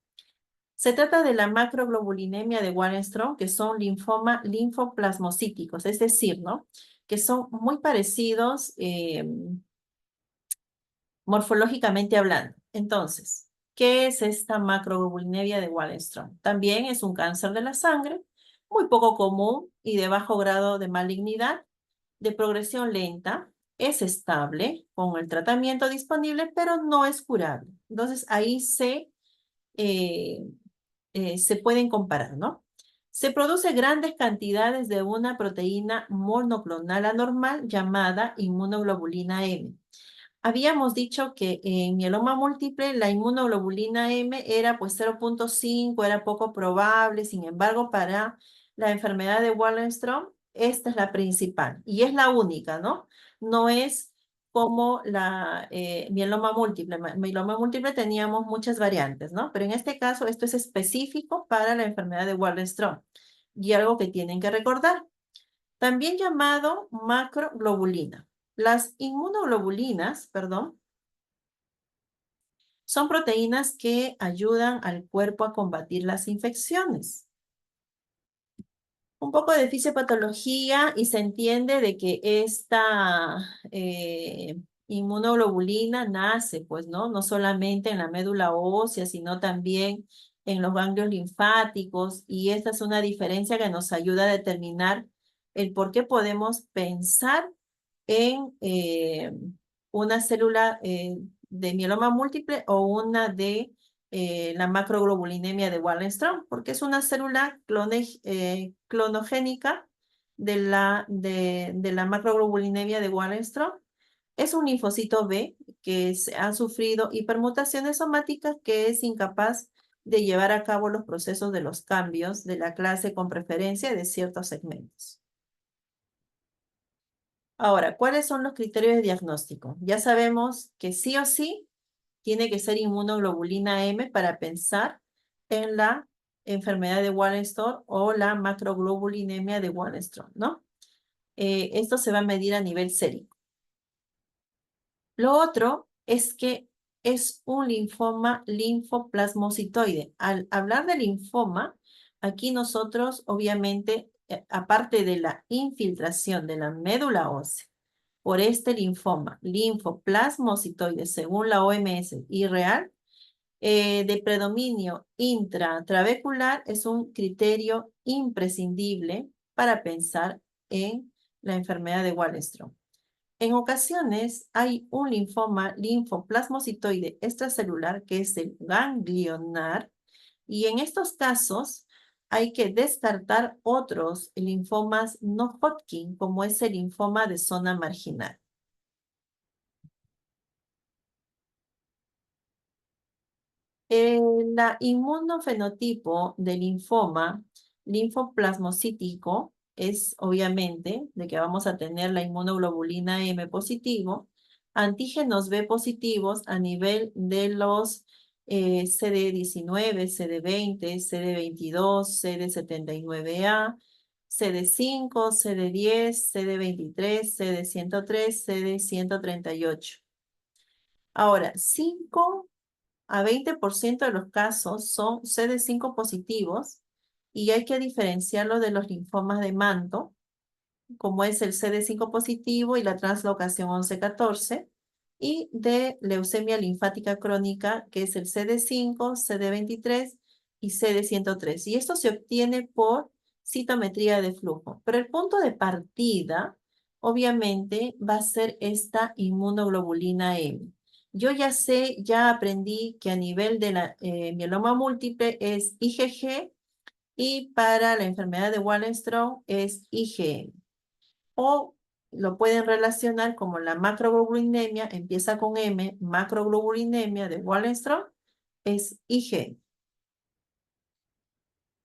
Se trata de la macroglobulinemia de Waldenström, que son linfoplasmocíticos, es decir, ¿no? Que son muy parecidos morfológicamente hablando. Entonces, ¿qué es esta macroglobulinemia de Waldenström? También es un cáncer de la sangre, muy poco común y de bajo grado de malignidad, de progresión lenta, es estable con el tratamiento disponible, pero no es curable. Entonces, ahí eh, se pueden comparar, ¿no? Se produce grandes cantidades de una proteína monoclonal anormal llamada inmunoglobulina M. Habíamos dicho que en mieloma múltiple la inmunoglobulina M era pues 0,5, era poco probable, sin embargo para la enfermedad de Waldenström esta es la principal y es la única, ¿no? No es como la mieloma múltiple. Mieloma múltiple teníamos muchas variantes, ¿no? Pero en este caso esto es específico para la enfermedad de Waldenström y algo que tienen que recordar también llamado macroglobulina. Las inmunoglobulinas, perdón, son proteínas que ayudan al cuerpo a combatir las infecciones. Un poco de fisiopatología y se entiende de que esta inmunoglobulina nace, pues, ¿no? No solamente en la médula ósea, sino también en los ganglios linfáticos y esta es una diferencia que nos ayuda a determinar el por qué podemos pensar en una célula de mieloma múltiple o una de la macroglobulinemia de Waldenström, porque es una célula clonogénica de la macroglobulinemia de Waldenström. Es un linfocito B que ha sufrido hipermutaciones somáticas que es incapaz de llevar a cabo los procesos de los cambios de la clase con preferencia de ciertos segmentos. Ahora, ¿cuáles son los criterios de diagnóstico? Ya sabemos que sí o sí tiene que ser inmunoglobulina M para pensar en la enfermedad de Waldenström o la macroglobulinemia de Waldenström, ¿no? Esto se va a medir a nivel sérico. Lo otro es que es un linfoma linfoplasmocitoide. Al hablar de linfoma, aquí nosotros obviamente, aparte de la infiltración de la médula ósea, por este linfoma, linfoplasmocitoide, según la OMS y real, de predominio intratrabecular es un criterio imprescindible para pensar en la enfermedad de Waldenström. En ocasiones hay un linfoma linfoplasmocitoide extracelular que es el ganglionar y en estos casos hay que descartar otros linfomas no Hodgkin como es el linfoma de zona marginal. La inmunofenotipo del linfoma linfoplasmocítico es obviamente de que vamos a tener la inmunoglobulina M positivo, antígenos B positivos a nivel de los CD19, CD20, CD22, CD79A, CD5, CD10, CD23, CD103, CD138. Ahora, 5 a 20% de los casos son CD5 positivos y hay que diferenciarlo de los linfomas de manto, como es el CD5 positivo y la translocación 11-14, y de leucemia linfática crónica, que es el CD5, CD23 y CD103. Y esto se obtiene por citometría de flujo. Pero el punto de partida, obviamente, va a ser esta inmunoglobulina M. Yo ya sé, ya aprendí que a nivel de la mieloma múltiple es IgG y para la enfermedad de Wallenström es IgM. O lo pueden relacionar como la macroglobulinemia, empieza con M, macroglobulinemia de Wallenström es IgM.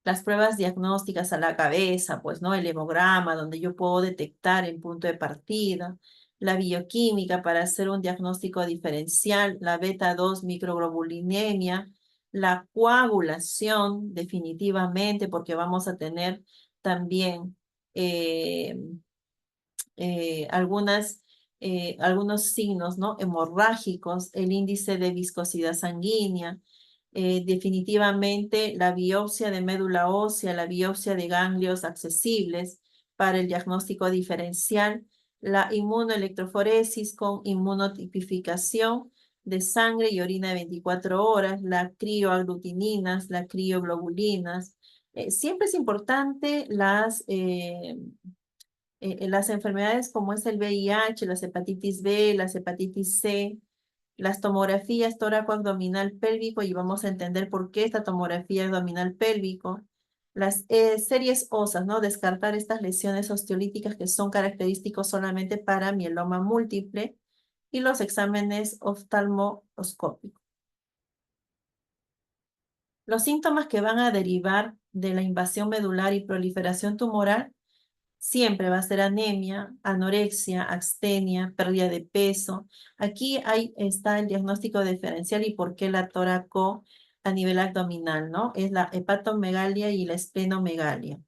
Las pruebas diagnósticas a la cabeza, pues, ¿no? El hemograma, donde yo puedo detectar el punto de partida, la bioquímica para hacer un diagnóstico diferencial, la beta 2 microglobulinemia, la coagulación, definitivamente, porque vamos a tener también eh, algunos signos, ¿no? Hemorrágicos, el índice de viscosidad sanguínea, definitivamente la biopsia de médula ósea, la biopsia de ganglios accesibles para el diagnóstico diferencial, la inmunoelectroforesis con inmunotipificación de sangre y orina de 24 horas, la crioaglutininas, la crioglobulinas. Siempre es importante las enfermedades como es el VIH, las hepatitis B, las hepatitis C, las tomografías tóraco-abdominal pélvico, y vamos a entender por qué esta tomografía abdominal pélvico, las series óseas, ¿no? Descartar estas lesiones osteolíticas que son característicos solamente para mieloma múltiple, y los exámenes oftalmoscópicos. Los síntomas que van a derivar de la invasión medular y proliferación tumoral siempre va a ser anemia, anorexia, abstenia, pérdida de peso. Aquí está el diagnóstico diferencial y por qué la tóraco a nivel abdominal, ¿no? Es la hepatomegalia y la esplenomegalia.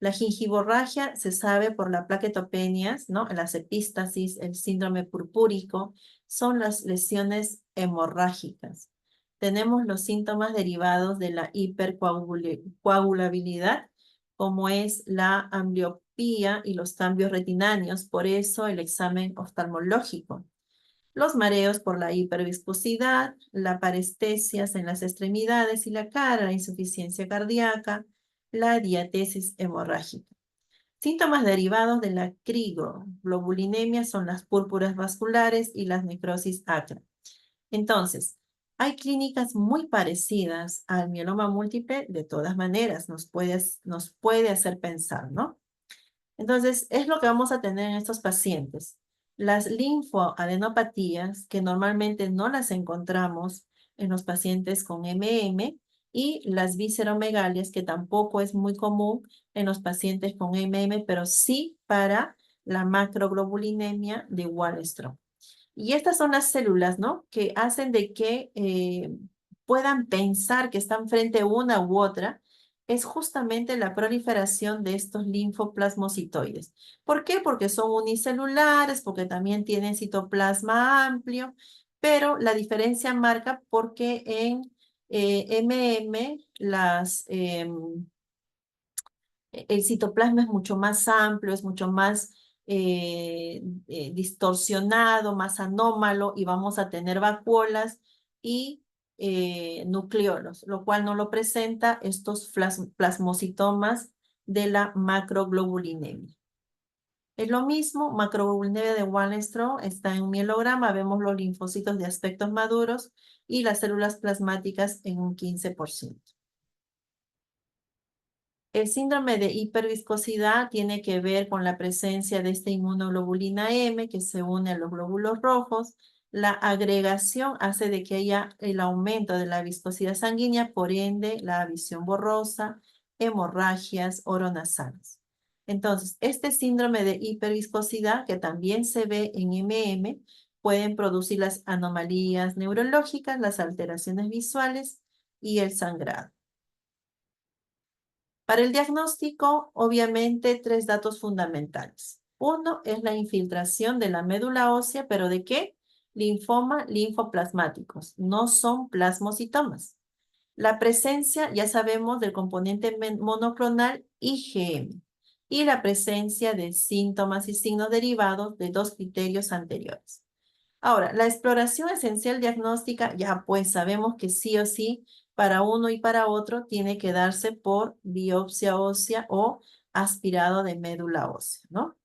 La gingivorragia se sabe por la plaquetopenias, ¿no? Las epístasis, el síndrome purpúrico, son las lesiones hemorrágicas. Tenemos los síntomas derivados de la hipercoagulabilidad, como es la ambliopía y los cambios retinianos, por eso el examen oftalmológico. Los mareos por la hiperviscosidad, la parestesias en las extremidades y la cara, la insuficiencia cardíaca, la diatesis hemorrágica. Síntomas derivados de la crigoglobulinemia son las púrpuras vasculares y las necrosis acra. Entonces, hay clínicas muy parecidas al mieloma múltiple, de todas maneras, nos puede hacer pensar, ¿no? Entonces, es lo que vamos a tener en estos pacientes. Las linfoadenopatías, que normalmente no las encontramos en los pacientes con MM, y las visceromegalias, que tampoco es muy común en los pacientes con MM, pero sí para la macroglobulinemia de Wallenström. Y estas son las células, ¿no? Que hacen de que puedan pensar que están frente a una u otra, es justamente la proliferación de estos linfoplasmocitoides. ¿Por qué? Porque son unicelulares, porque también tienen citoplasma amplio, pero la diferencia marca porque en MM el citoplasma es mucho más amplio, es mucho más distorsionado, más anómalo, y vamos a tener vacuolas y nucleolos, lo cual no lo presenta estos plasmocitomas de la macroglobulinemia. Es lo mismo, macroglobulinemia de Wallenstrom está en un mielograma, vemos los linfocitos de aspectos maduros y las células plasmáticas en un 15%. El síndrome de hiperviscosidad tiene que ver con la presencia de esta inmunoglobulina M que se une a los glóbulos rojos. La agregación hace de que haya el aumento de la viscosidad sanguínea, por ende, la visión borrosa, hemorragias oronasales. Entonces, este síndrome de hiperviscosidad, que también se ve en MM, pueden producir las anomalías neurológicas, las alteraciones visuales y el sangrado. Para el diagnóstico, obviamente, tres datos fundamentales. Uno es la infiltración de la médula ósea, pero ¿de qué? Linfoma, linfoplasmáticos, no son plasmocitomas. La presencia, ya sabemos, del componente monoclonal IgM y la presencia de síntomas y signos derivados de dos criterios anteriores. Ahora, la exploración esencial diagnóstica, ya pues sabemos que sí o sí, para uno y para otro, tiene que darse por biopsia ósea o aspirado de médula ósea, ¿no?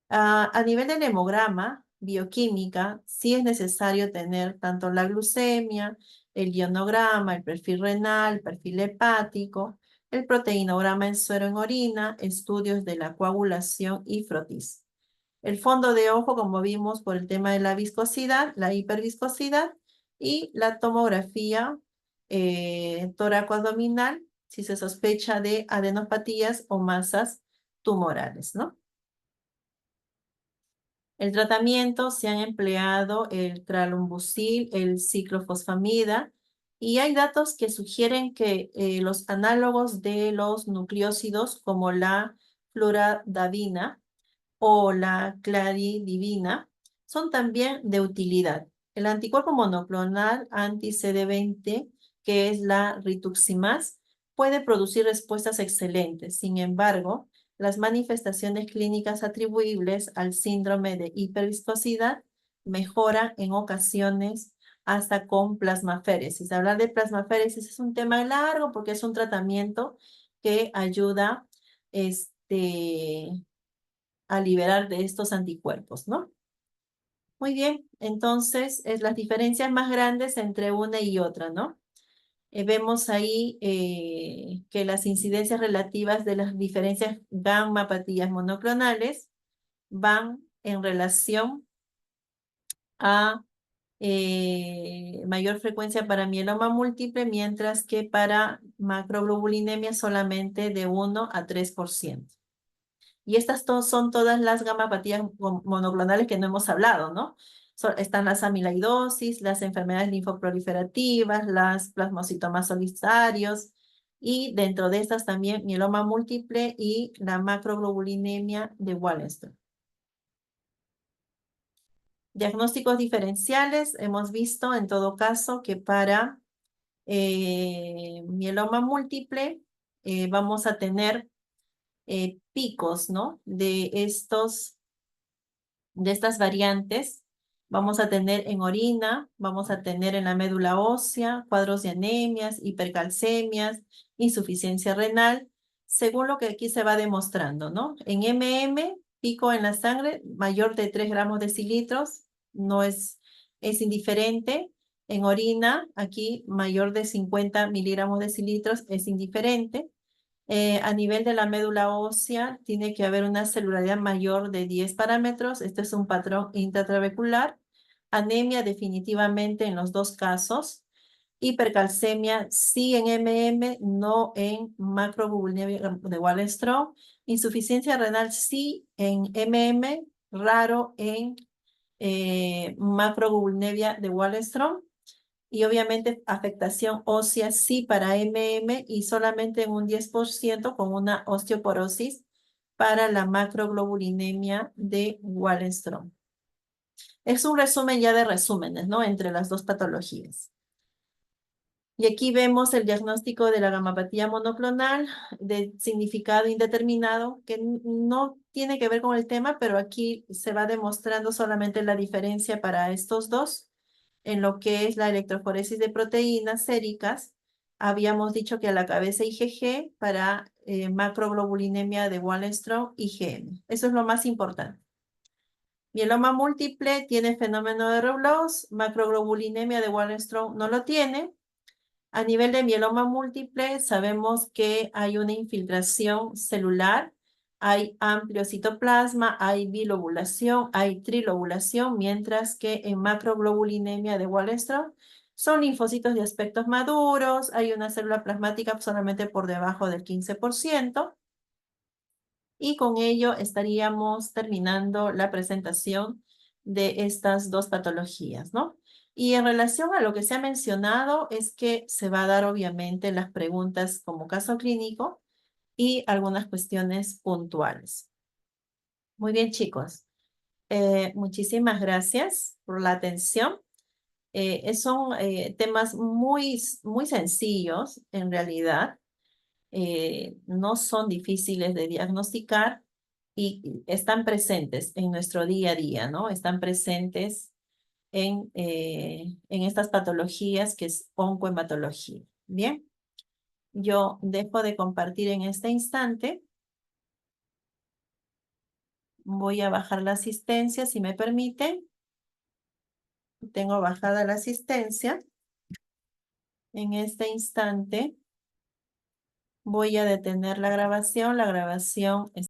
A nivel del hemograma, bioquímica, sí es necesario tener tanto la glucemia, el ionograma, el perfil renal, el perfil hepático, el proteinograma en suero en orina, estudios de la coagulación y frotis. El fondo de ojo, como vimos, por el tema de la viscosidad, la hiperviscosidad, y la tomografía toracoabdominal, si se sospecha de adenopatías o masas tumorales, ¿no? El tratamiento se han empleado el tralombuzil, el ciclofosfamida, y hay datos que sugieren que los análogos de los nucleósidos, como la fluradabina, o la claridivina son también de utilidad. El anticuerpo monoclonal anti-CD20, que es la rituximab, puede producir respuestas excelentes. Sin embargo, las manifestaciones clínicas atribuibles al síndrome de hiperviscosidad mejoran en ocasiones hasta con plasmaféresis. Hablar de plasmaféresis es un tema largo porque es un tratamiento que ayuda a liberar de estos anticuerpos, ¿no? Muy bien, entonces es las diferencias más grandes entre una y otra, ¿no? Vemos ahí que las incidencias relativas de las diferencias gamma-patillas monoclonales van en relación a mayor frecuencia para mieloma múltiple, mientras que para macroglobulinemia solamente de 1 a 3%. Y estas son todas las gamapatías monoclonales que no hemos hablado, ¿no? Están las amiloidosis, las enfermedades linfoproliferativas, las plasmocitomas solitarios, y dentro de estas también mieloma múltiple y la macroglobulinemia de Wallenstein. Diagnósticos diferenciales, hemos visto en todo caso que para mieloma múltiple vamos a tener picos, ¿no? De estas variantes. Vamos a tener en orina, vamos a tener en la médula ósea, cuadros de anemias, hipercalcemias, insuficiencia renal, según lo que aquí se va demostrando, ¿no? En pico en la sangre mayor de 3 gramos decilitros, no es indiferente. En orina, aquí mayor de 50 miligramos decilitros, es indiferente. A nivel de la médula ósea, tiene que haber una celularidad mayor de 10 parámetros. Este es un patrón intratrabecular. Anemia definitivamente en los dos casos. Hipercalcemia sí en no en macroglobulinemia de Wallenstrom. Insuficiencia renal sí en raro en macroglobulinemia de Wallenstrom. Y obviamente afectación ósea sí para y solamente en un 10% con una osteoporosis para la macroglobulinemia de Wallenstrom. Es un resumen ya de resúmenes, ¿no? Entre las dos patologías. Y aquí vemos el diagnóstico de la gamapatía monoclonal de significado indeterminado, que no tiene que ver con el tema, pero aquí se va demostrando solamente la diferencia para estos dos en lo que es la electroforesis de proteínas séricas habíamos dicho que a la cabeza IgG para macroglobulinemia de Wallenström IgM. Eso es lo más importante. Mieloma múltiple tiene fenómeno de Reblose, macroglobulinemia de Wallenström no lo tiene. A nivel de mieloma múltiple, sabemos que hay una infiltración celular, hay amplio citoplasma, hay bilobulación, hay trilobulación, mientras que en macroglobulinemia de Wallenström son linfocitos de aspectos maduros, hay una célula plasmática solamente por debajo del 15%, y con ello estaríamos terminando la presentación de estas dos patologías, ¿no? Y en relación a lo que se ha mencionado es que se va a dar obviamente las preguntas como caso clínico y algunas cuestiones puntuales. Muy bien, chicos. Muchísimas gracias por la atención. Son temas muy sencillos en realidad. No son difíciles de diagnosticar y están presentes en nuestro día a día, ¿no? Están presentes en estas patologías que es oncohematología. Bien, yo dejo de compartir en este instante. Voy a bajar la asistencia, si me permiten. Tengo bajada la asistencia. En este instante voy a detener la grabación. La grabación